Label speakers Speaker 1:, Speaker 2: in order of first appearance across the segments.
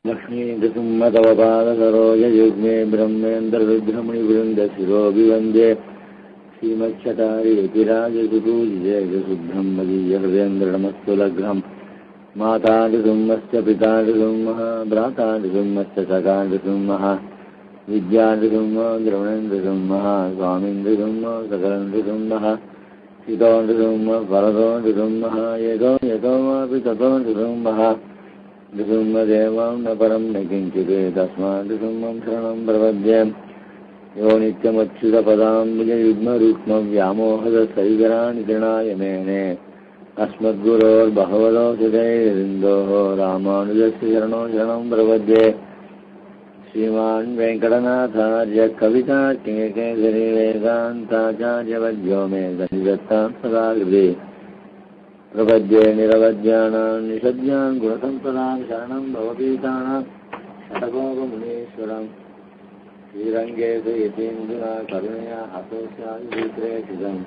Speaker 1: लक्ष्मीन्दुसुम्मतवपादसरोजयुग्मे ब्रह्मेन्द्ररुद्रमुनिवृन्दशिरोऽभिवन्दे श्रीमच्छटारियतिराजसुपूजितशुद्धं मदीयहृदेन्द्रनमस्तु लग्नम् मातादिसुम्मश्च पितादिसुम्मः भ्रातादिसुम्मश्च सखादिसुम्मः विद्यादिसुम्मः द्रवणेन्द्रसुम्मः स्वामीन्द्रसुम्मः सकलेन्द्रसुम्मः हितोन्द्रसुम्मः परतोन्द्रसुम्मः यतो यतो वापि ततोन्द्रसुम्मः नृसिंहदेवां न परं न किञ्चित् तस्मात् नृसिंहं शरणं प्रपद्ये यो नित्यमच्युतपदाम्बुजयुग्मरुक्मव्यामोहदसैकराणि तृणाय मेने अस्मद्गुरोर्भगवतोऽसितैरिन्दोः रामानुजस्य शरणो शरणं प्रपद्ये श्रीमान् वेङ्कटनाथार्य कवितार्किकेसरी वेदान्ताचार्यवद्यो मे सन्निधत्तां सदा हृदि प्रपद्ये निरवद्यानां निषद्यां गुणसम्पदां शरणं भवपीतानां शतकोपमुनीश्वरम् श्रीरङ्गेश यतीन्द्रा करुणया हतोस्यादिप्रेषितं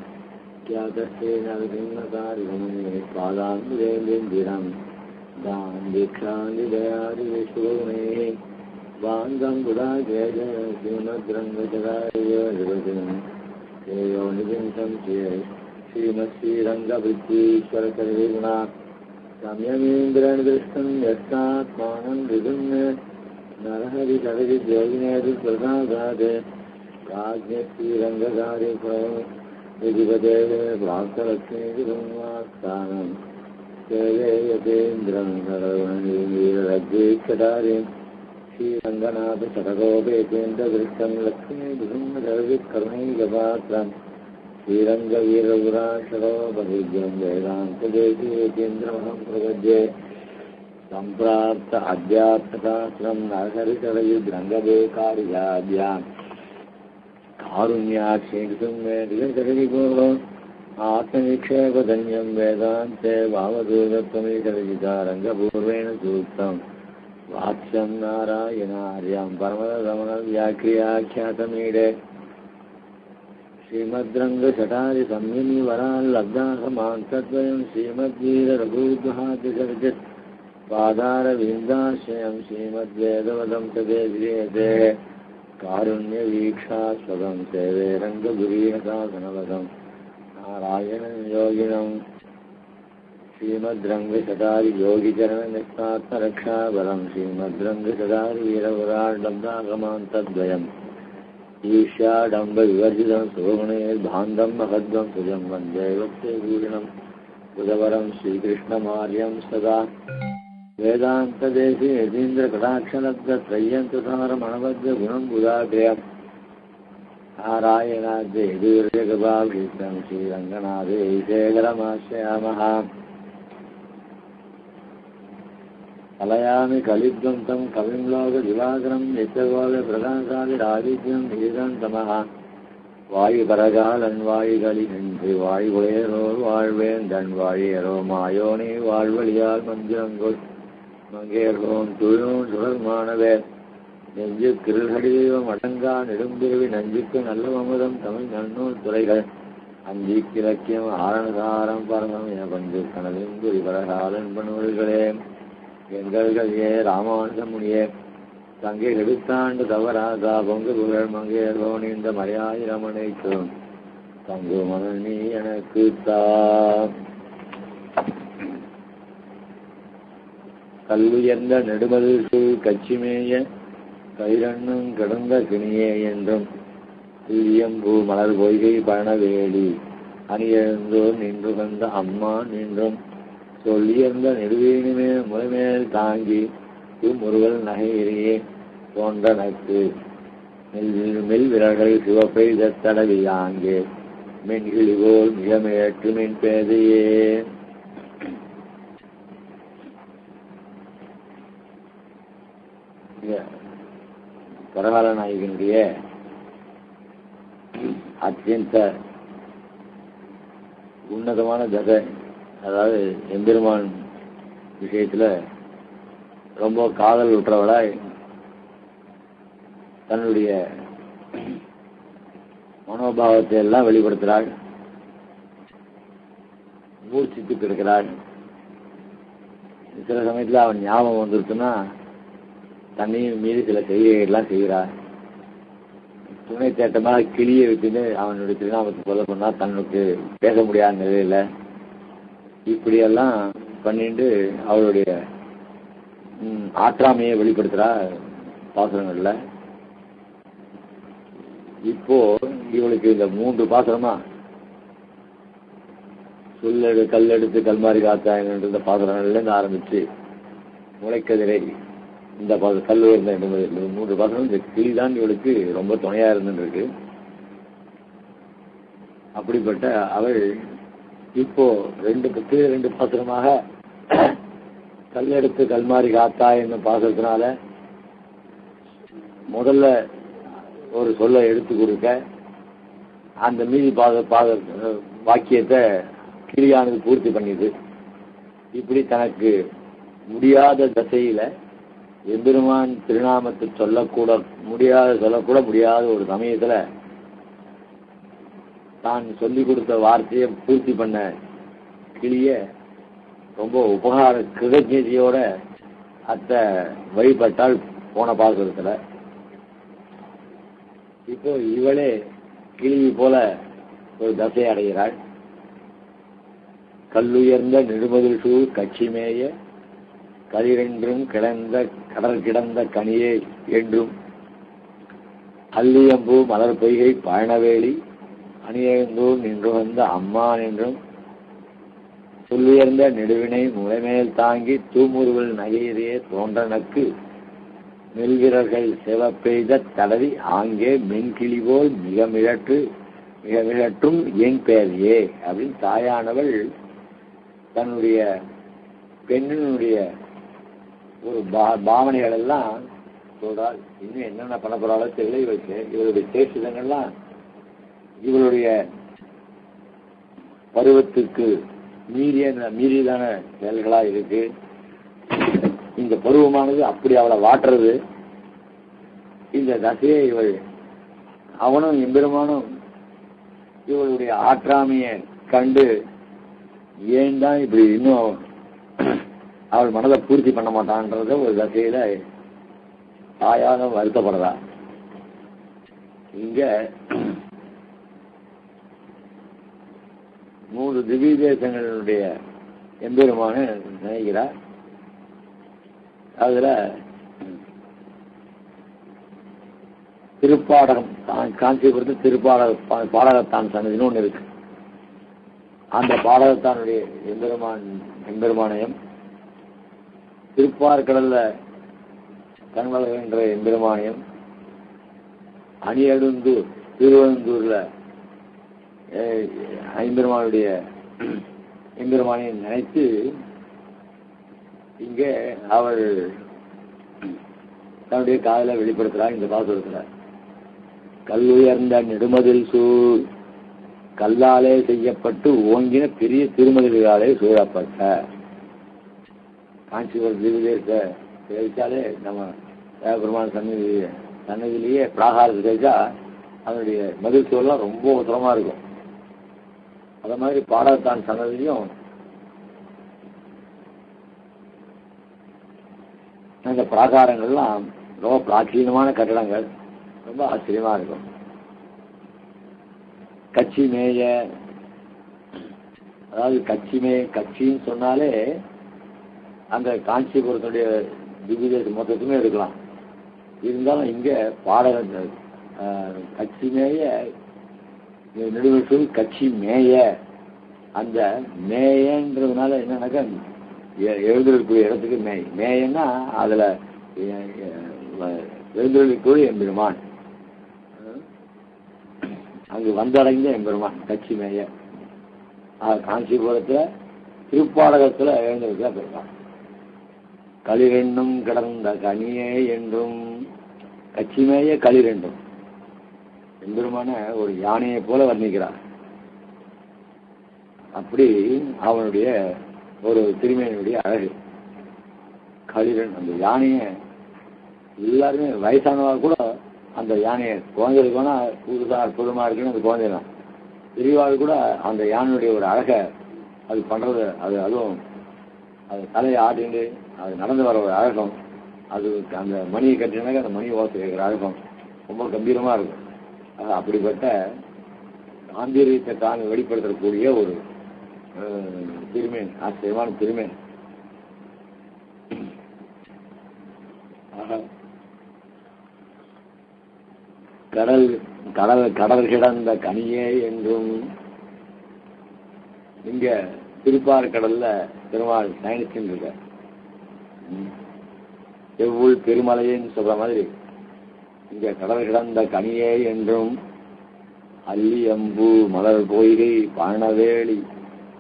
Speaker 1: ख्यातस्तेन विभिन्नकारिगमने पादाम्बुजेन्द्रं दां दीक्षादिदयादिविश्वगुणैः वाङ्गं गुडाकेश श्रीमद्रङ्गचकारियोनिवचनं श्रेयोनिविंशं श्रीमत्श्रीरङ्गवृद्धीश्वरकर्विगुणा संयमेन्द्रेण यस्तात्मानं विदुन्ने नरहरिचरविद्योगिनेतुप्रसादात् प्राज्ञश्रीरङ्गकार्यफलं विधिपते भ्रान्तलक्ष्मीतिसंवास्थानं सेवे यतेन्द्रं सर्वणीवीररज्जैक्षतारिं श्रीरङ्गनाथशतकोपेतेन्द्रदृष्टं लक्ष्मीतिसंहरवित्करुणैकपात्रम् श्रीरङ्गवीरपुराशरोपभुज्यं वेदान्तदेशीयतीन्द्रमहं प्रपद्ये सम्प्राप्त अध्यात्मशास्त्रं नरहरिचरयुद्रङ्गदेकार्याभ्यां कारुण्याक्षेतुं मे दिगजगदिभोः आत्मनिक्षेपधन्यं वेदान्ते वामदूरत्वमेकरचिता रङ्गपूर्वेण सूक्तं वाक्यं नारायणार्यं परमरमणव्याख्याख्यातमीडे श्रीमद्रङ्गचटारि संयमिवराल्लब्धासमान्तद्वयं श्रीमद्वीररघुद्वहादिसर्जत् पादारविन्दाश्रयं श्रीमद्वेदवदं सदेश्रियते कारुण्यवीक्षास्पदं सेवे रङ्गगुरीहसासनवदं नारायणं योगिनं श्रीमद्रङ्गचटारि योगिचरणनिष्ठात्मरक्षाबलं श्रीमद्रङ्गचटारि वीरवराल्लब्धासमान्तद्वयम् ईशाडम्बविवर्जितं सुगुणैर्भान्दं महद्वं सुजं वन्दे भक्तिभूषणं बुधवरं श्रीकृष्णमार्यं सदा वेदान्तदेशीयतीन्द्रकटाक्षलब्धत्रय्यन्तसारमणबद्धगुणं बुधाग्र्यं नारायणाद्यैर्यगभाभीष्टं श्रीरङ्गनाथेशेखरमाश्रयामः कलयामि कलिद्वन्तं कविं लोकदिवाकरं नित्यगोलप्रकाशादिरादित्यं निजन्तमः வாயுபரகாலன் வாயுகளின்றி வாயுவேரோர் வாழ்வேந்தன் வாழியரோ மாயோனே வாழ்வழியால் மந்திரங்கொள் மங்கேர்கோன் துழோன் சுடர்மானவே நெஞ்சு கிருள்கடிதெய்வம் அடங்கா நெடும்பிரிவி நஞ்சுக்கு நல்ல அமுதம் தமிழ் நன்னூல் துறைகள் அஞ்சி கிழக்கியம் ஆரணசாரம் பரமம் என பஞ்சு கனவின்புரி பரகாலன் பணுவல்களே எங்கள்கள் ஏ ராமானுஜமுனியே தங்கை எடுத்தாண்டு தவறாதா பொங்கு புகழ் மங்கேரோன் இந்த மலையாயிரமனைக்கும் தங்கு மகள் நீ எனக்கு தா கல்லுயர்ந்த நெடுமதிற்கு கச்சிமேய கைரண்ணும் கிடந்த கிணியே என்றும் துல்லியம்பூ மலர் பொய்கை பழனவேலி அணியெழுந்தோர் நின்று வந்த அம்மா நின்றும் சொல்லியர்ந்த நெடுவேணுமே முறைமேல் தாங்கி முருகல் நகையிலேயே தோன்றனக்கு மெல் விரல்கள் சிவப்பை தடவி ஆங்கே மென்கிழிவோல் மிகமேற்று மின் பேதையே. பரகால நாயகனுடைய அத்தியந்த உன்னதமான கதை, அதாவது எம்பெருமான் விஷயத்துல ரொம்ப காதல் உற்றவளாய் தன்னுடைய மனோபாவத்தை எல்லாம் வெளிப்படுத்துகிறாள். மூர்ச்சித்து கிடக்கிறாள். சில சமயத்தில் அவன் ஞாபகம் வந்துருச்சுன்னா தண்ணியும் மீறி சில செய்கைகள்லாம் செய்கிறார். துணை தேட்டமாக கிளியை வச்சுன்னு அவனுடைய திருநாமத்தை சொல்ல போனா தன்னுக்கு பேச முடியாத நிலையில இப்படியெல்லாம் பண்ணிட்டு அவருடைய ஆற்றாமையை வெளிப்படுத்துறா பாசுரங்கள்ல. இப்போ இவளுக்கு இந்த 3 பாசுரமா சொல்லெடு கல்லெடுத்து கல்மாரி காத்தாயன் இந்த பாசுரங்கள்ல இருந்து ஆரம்பிச்சு முளைக்கதிரை இந்த கல் உயர்ந்த 3 பாசுரம் இந்த கிளிதான் இவளுக்கு ரொம்ப துணையா இருந்துருக்கு. அப்படிப்பட்ட அவள் இப்போ 2 பாசுரமாக கல்லெடுத்து கல்மாரி காத்தா என்னும் பாசுரத்தினால முதல்ல ஒரு சொல்ல எடுத்து கொடுக்க அந்த மீதி வாக்கியத்தை கிளியானது பூர்த்தி பண்ணிது. இப்படி தனக்கு முடியாத தசையில எம்பெருமான் திருநாமத்தை சொல்லக்கூட முடியாத ஒரு சமயத்துல தான் சொல்லி கொடுத்த வார்த்தையை பூர்த்தி பண்ண கிளிய ரொம்ப உபகார கிருதஜதையோட அத்தை வழிபட்டால் போன பாசுரத்துல. இப்போ இவளே கிளி போல ஒரு தசை அடைகிறாள். கல்லுயர்ந்த நெடுமதில் சூழ் கட்சிமேய கதிரென்றும் கடல் கிடந்த கனியே என்றும் அல்லியம்பூ மலர் பொய்கை பயணவேலி அணியந்தூர் நின்று வந்த அம்மான் என்றும் சொல்லுயர்ந்த நெடுவினை முளைமேல் தாங்கி தூமுருவல் நகையிலேயே தோன்றனக்கு மெல்விரர்கள் செவப்பெய்த தடவி ஆங்கே மென்கிளி போல் மிக மிகற்றும் என் பெயரையே அப்படின்னு தாயானவள் தன்னுடைய பெண்ணினுடைய ஒரு பாவனைகள் எல்லாம் சொல்றாள். இன்னும் என்னென்ன பண்ண போறாளோ தெரியல. இவருடைய சேஷிதங்கள்லாம் இவருடைய பருவத்துக்கு மீறியதான செயல்களா இருக்கு. இந்த பருவமானது அப்படி அவளை வாட்டுறது. இந்த தசையை இவள் அவனும் எம்பெருமானும் இவளுடைய ஆற்றாமையை கண்டு ஏன் தான் இப்படி இன்னும் அவள் மனதை பூர்த்தி பண்ண மாட்டான்றத ஒரு தசையில தாயாக வருத்தப்படுறா. இங்க 3 திவ்ய தேசங்களுடைய எம்பெருமான நினைக்கிறார். அதுல திருப்பாடகம் காஞ்சிபுரத்து பாடகத்தான் சன்னதின்னு ஒண்ணு இருக்கு. அந்த பாடகத்தானுடைய எம்பெருமானயம் திருப்பார்கடல்ல கண்வளர்கின்ற எம்பெருமானியம் அணியடுந்தூர் திருவனந்தூர்ல ஐம்பெருமானுடைய எம்பெருமானியம் நினைத்து இங்க அவள் தன்னுடைய காதலை வெளிப்படுத்துறாள். இந்த பாசுரத்துல கல்லுயர்ந்த நெடுமதில் சூழ் கல்லாலே செய்யப்பட்டு ஓங்கின பெரிய திருமதில்களாலே சூழப்பட்ட காஞ்சிபுரம் திவ்யதேச தெரிவிச்சாலே நம்ம பெருமாள் சன்னதியிலேயே பிராகாரத்தை தெரிவிச்சா அதனுடைய மதில் சூழலாம் ரொம்ப உத்தரமா இருக்கும். அத மாதிரி பாடகத்தான் சன்னதிலையும் அந்த பிராகாரங்கள்லாம் ரொம்ப பிராச்சீனமான கட்டடங்கள், ரொம்ப ஆச்சரியமா இருக்கும். கட்சி மேய, அதாவது கட்சின்னு சொன்னாலே அந்த காஞ்சிபுரத்துடைய திவ்யதேசம் மொத்தத்துமே இருக்கலாம். இருந்தாலும் இங்க பாடகங்கள் கட்சி மேய நெடுவெட்டு கட்சி மேய, அந்த மேயன்றதுனால என்னன்னாக்கா எழுந்திருக்கக்கூடிய இடத்துக்கு மேயன்னா அதுல எழுந்திருக்கக்கூடிய எம்பெருமான் அங்கு வந்தடைந்த எம்பெருமான் கட்சி மேய. காஞ்சிபுரத்துல திருப்பாடகத்துல எழுந்திருக்கிற பெருமான் களிரெண்டும் கிடந்த கனியே என்றும் கட்சிமேய களிரெண்டும் எம்பெருமான ஒரு யானையை போல வர்ணிக்கிறார். அப்படி அவனுடைய ஒரு திருமேனியுடைய அழகு களிரன். அந்த யானையை எல்லாருமே வயசானவா கூட அந்த யானையை குழந்தைகளுக்கு வேணா புதுசா அற்புதமா இருக்குன்னு அந்த குழந்தைதான் பெரியவாள் கூட அந்த யானையுடைய ஒரு அழகை அது பண்றது, அதுவும் அது தலையை ஆடிண்டு அது நடந்து வர ஒரு அழகம் அது அந்த மணியை கட்டினாக்க அந்த மணி ஓசை கேட்குற அழகம் ரொம்ப கம்பீரமாக இருக்கும். அப்படிப்பட்ட காம்பீரியத்தை தான் வெளிப்படுத்தக்கூடிய ஒரு திருமேன், ஆச்சரியமான திருமேன். கடல் கடல் கடல் கிடந்த கனியே என்றும், இங்க திருப்பார் கடல்ல பெருமாள் பயணிச்சுன்னு இருக்க, செவ்வுள் பெருமலைன்னு சொல்ற மாதிரி இங்க கடல் கிடந்த கனியே என்றும் அல்லி அம்பு மலர் பொய்கை பாணவேலி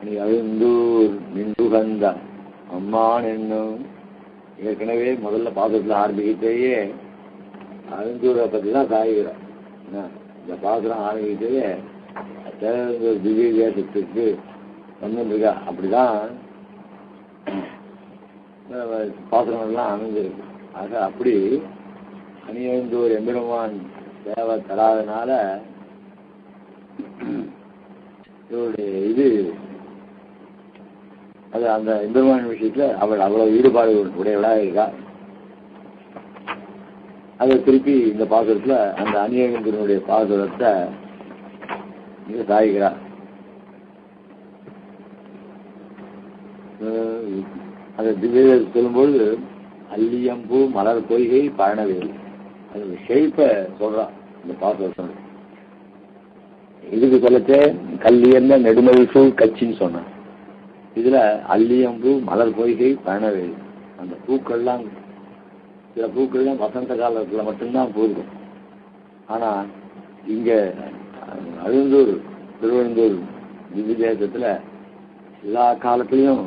Speaker 1: அணி அழுந்தூர் நின்றுகந்த அம்மான் என்னும். ஏற்கனவே முதல்ல பாசத்துல ஆரம்பிக்கிட்டேயே அழுந்தூரை பத்தி தான் சாய்கிறார். இந்த பாசனம் ஆரம்பிக்கிட்டே திவ்ய தேசத்துக்கு வந்துருக்கா. அப்படிதான் பாசனங்கள்லாம் அமைஞ்சிருக்கு. ஆக அப்படி அணியந்தூர் எம்பெருமான் தேவை தராதனால இவருடைய இது அது அந்த எம்பெருமான் விஷயத்துல அவள் அவ்வளவு ஈடுபாடு உடையவளாக இருக்கா. அதை திருப்பி இந்த பாசுரத்துல அந்த அணியந்தூருடைய பாசுரத்தை இங்க சாய்கிறார். அதை திவ்ய சொல்லும்போது அல்லியம்பூ மலர் பொய்கை பழனவேல், அது ஷெய்ப்பை சொல்றான் இந்த பாசுரம். இதுக்கு சொல்லச்சே கல்லியர்ந்த நெடுமொழிசூ கட்சின்னு சொன்னான். இதுல அல்லியம்பூ மலர் பொய்கை பழனவேல், அந்த பூக்கள்லாம் சில பூக்கள்லாம் வசந்த காலத்துல மட்டும்தான் பூக்கும். ஆனா இங்க அழுந்தூர் திருவழுந்தூர் திவ்ய தேசத்துல எல்லா காலத்திலையும்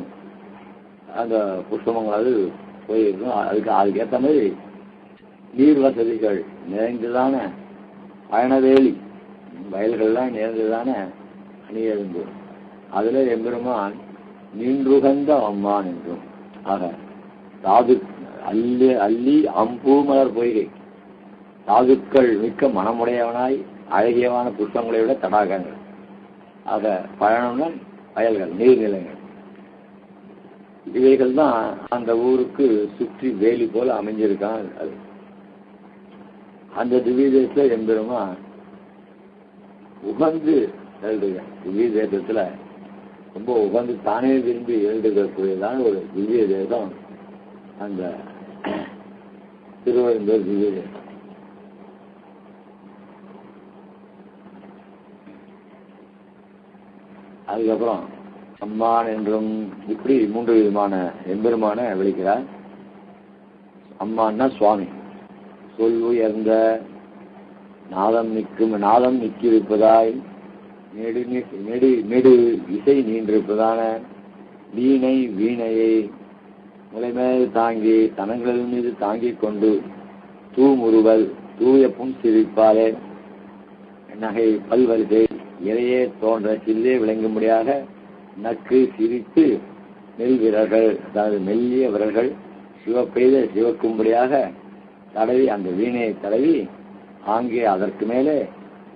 Speaker 1: அந்த புஷ்பங்கள் போயிருக்கும். அதுக்கேற்ற மாதிரி நீர் வசதிகள் நிறைந்ததான பயணவேலி வயல்கள்லாம் நிறைந்ததான அணியெழுந்தூர். அதுல எம்பெருமான் நின்றுகந்த அம்மான் என்றும். ஆக தாது அல்லி அம்பூ மலர் பொய்கை, தாதுக்கள் மிக்க மனமுடையவனாய் அழகியவான புஷ்பங்களை விட தடாகங்கள். ஆக பயணம்னா வயல்கள், நீர்நிலைகள், இவைகள் தான் அந்த ஊருக்கு சுற்றி வேலி போல அமைஞ்சிருக்கான். அது அந்த திவ்ய தேசத்துல எம்பெருமான் உகந்து எழுதுக. திவ்ய தேசத்துல ரொம்ப உகந்து தானே விரும்பி எழுதுகக்கூடியதான ஒரு திவ்ய தேசம் அந்த திருவழுந்தூர் திவ்ய தேசம். அதுக்கப்புறம் அம்மான் என்றும் இப்படி 3 விதமான எம்பெருமான விളിக்கிறார். அம்மான்னா சுவாமி, சொல் உயர்ந்த நாதம் நிற்கிருப்பதாய் நெடு இசை நீண்டிருப்பதான வீணையை முளைமேல் தாங்கி தனங்கள் மீது தாங்கிக் கொண்டு தூமுறுவல் தூய புன் சிரிப்பாலே நகை பல்வரிசை இறையே தோன்ற சில்லே விளங்கும்படியாக நக்கு சிரித்து நெல் வீரர்கள், அதாவது மெல்லிய விரல்கள் சிவப்பெய்த சிவக்கும்படியாக தடவி, அந்த வீணையை தடவி ஆங்கே அதற்கு மேலே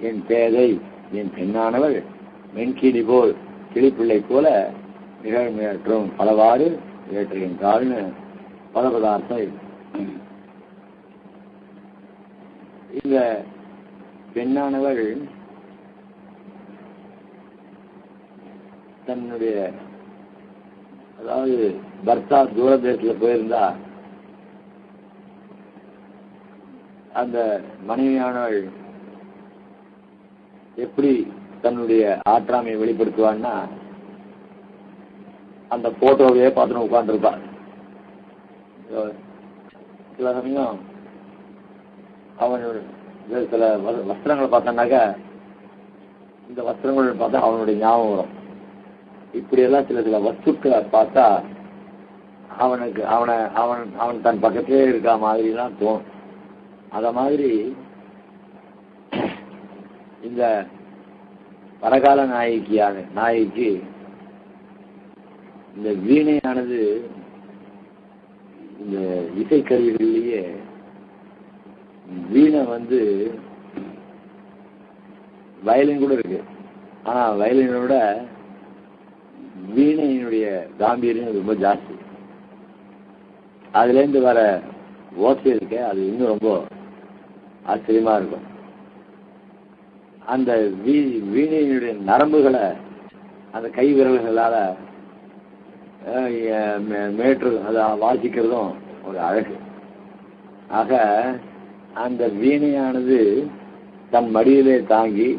Speaker 1: என் பேதை என் பெண்ணானவள் மென்கிளி போல் கிளிப்பிள்ளை போல நிகழ்மையற்றும் பலவாறு ஏற்றுகின்றாள்னு பல பதார்த்தம். இந்த பெண்ணானவள் தன்னுடைய, அதாவது பர்த்தா தூரதேசத்துல போயிருந்தா அந்த மனைவியானவள் எப்படி தன்னுடைய ஆற்றாமையை வெளிப்படுத்துவான்னா அந்த போட்டோவையே பார்த்துட்டு உட்கார்ந்துருப்பா. சில சமயம் அவனுடைய சில வஸ்திரங்களை பார்த்தோன்னாக்க இந்த வஸ்திரங்கள் பார்த்தா அவனுடைய ஞாபகம் வரும். இப்படியெல்லாம் சில வஸ்துக்களை பார்த்தா அவன் தன் பக்கத்திலே இருக்கா மாதிரிலாம் தோணும். அத மாதிரி இந்த பரகால நாயகிக்கு இந்த வீணையானது இந்த இசைக்கருவிகளிலேயே வீணை வயலின் கூட இருக்கு. ஆனா வயலினோட வீணையினுடைய காம்பீரியம் ரொம்ப ஜாஸ்தி. அதுல இருந்து வர ஓசை இருக்க அது இன்னும் ரொம்ப ஆச்சரியமா இருக்கும். அந்த வீணையினுடைய நரம்புகளை அந்த கை விரல்களால மேற்று அதை வாசிக்கிறதும் ஒரு அழகு. ஆக அந்த வீணையானது தன் மடியிலே தாங்கி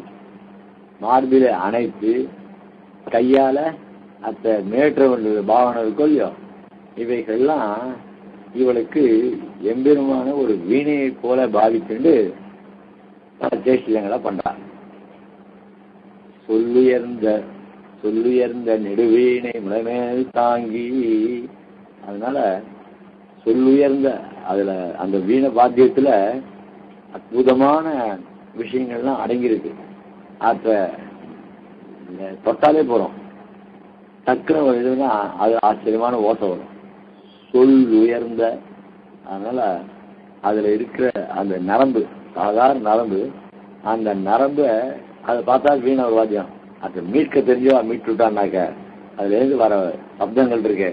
Speaker 1: மார்பிலே அணைத்து கையால அந்த மேற்ற பாவனை இருக்கோ இல்லையோ, இவைகள்லாம் இவளுக்கு எம்பெருமான ஒரு வீணையை போல பாவிச்சுண்டு பல சேஷ்டிதங்களை பண்றாங்க. சொல்லுயர்ந்த நெடுவீணை முளைமேல் தாங்கி, அதனால சொல்லுயர்ந்த அதுல அந்த வீணை வாத்தியத்துல அற்புதமான விஷயங்கள்லாம் அடங்கியிருக்கு. அப்ப தொட்டாலே போறோம், டக்குனு இதுனா அது ஆச்சரியமான ஓசை வரும். சொல் உயர்ந்த, அதனால அதுல இருக்கிற அந்த நரம்பு, சாதாரண நரம்பு, அந்த நரம்பை அதை பார்த்தா வீணை ஒரு வாத்தியம். அதை மீட்க தெரிஞ்சோ மீட்டு விட்டான்னாக்க அதுல இருந்து வர சப்தங்கள் இருக்கு,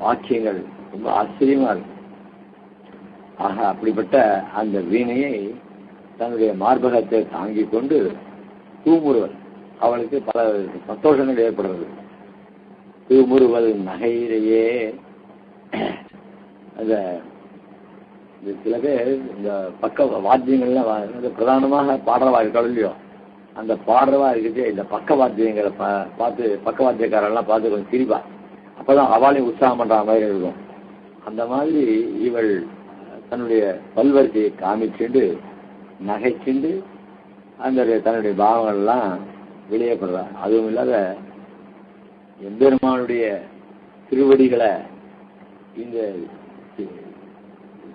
Speaker 1: வாக்கியங்கள் ரொம்ப ஆச்சரியமா இருக்கு. ஆக அப்படிப்பட்ட அந்த வீணையை தன்னுடைய மார்பகத்தை தாங்கி கொண்டு தூமுறுவல், அவளுக்கு பல சந்தோஷங்கள் ஏற்படுறது. தூமுறுவல் நகையிலேயே அந்த சில பேர் இந்த பக்க வாத்தியங்கள்லாம் பிரதானமாக பாடுறவா இருக்காள் இல்லையோ, அந்த பாடுறவா இருக்குது இந்த பக்க வாத்தியங்களை பார்த்து பக்கவாத்தியக்காரெல்லாம் பார்த்து கொஞ்சம் சிரிப்பா, அப்பதான் அவளையும் உற்சாகம் பண்ற மாதிரி இருக்கும். அந்த மாதிரி இவள் தன்னுடைய பல்வரிசையை காமிச்சுண்டு நகைச்சுண்டு அந்த தன்னுடைய பாவங்கள்லாம் வெளியேப்படுறா. அதுவும் இல்லாத எம்பெருமானுடைய திருவடிகளை இந்த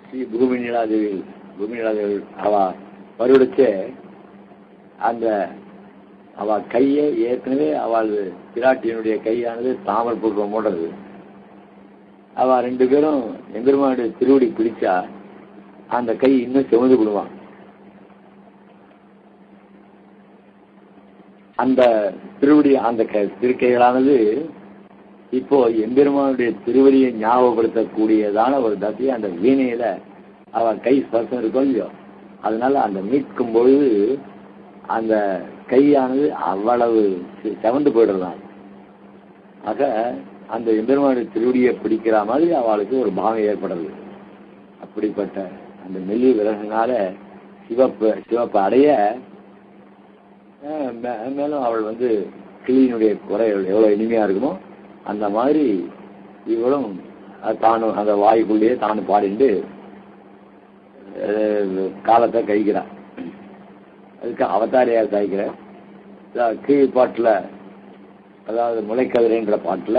Speaker 1: ஸ்ரீ பூமிநிலாதேவி அவ வருடச்சே அந்த அவ கையை ஏற்கனவே அவள் பிராட்டியினுடைய கையானது தாமரை புஷ்பம் போடுறது. அவ ரெண்டு பேரும் எம்பெருமானுடைய திருவடி பிடிச்சா அந்த கை இன்னும் சிவந்து விடுவான். அந்த திருவடி அந்த திருக்கைகளானது இப்போ எம்பெருமானுடைய திருவடியை ஞாபகப்படுத்தக்கூடியதான ஒரு தசையை அந்த வீணையில அவ கை ஸ்பர்சம் இருக்கும் இல்லையோ, அதனால அந்த மீட்கும் பொழுது அந்த கையானது அவ்வளவு செவந்து போயிடுறதான். ஆக அந்த எம்பெருமானுடைய திருவடியை பிடிக்கிற மாதிரி அவளுக்கு ஒரு பாவம் ஏற்படுறது. அப்படிப்பட்ட அந்த மெல்லி விலகினால சிவப்பு அடைய மேலும் அவள் கிளியினுடைய குறை எவ்வளவு இனிமையா இருக்குமோ அந்த மாதிரி இவளும் தானும் அந்த வாய்க்குள்ளேயே தானும் பாடிட்டு காலத்தை கழிக்கிறான். அதுக்கு அவதாரியாக சாய்க்கிற கீழ் பாட்டுல, அதாவது முளைக்கதிரைன்ற பாட்டுல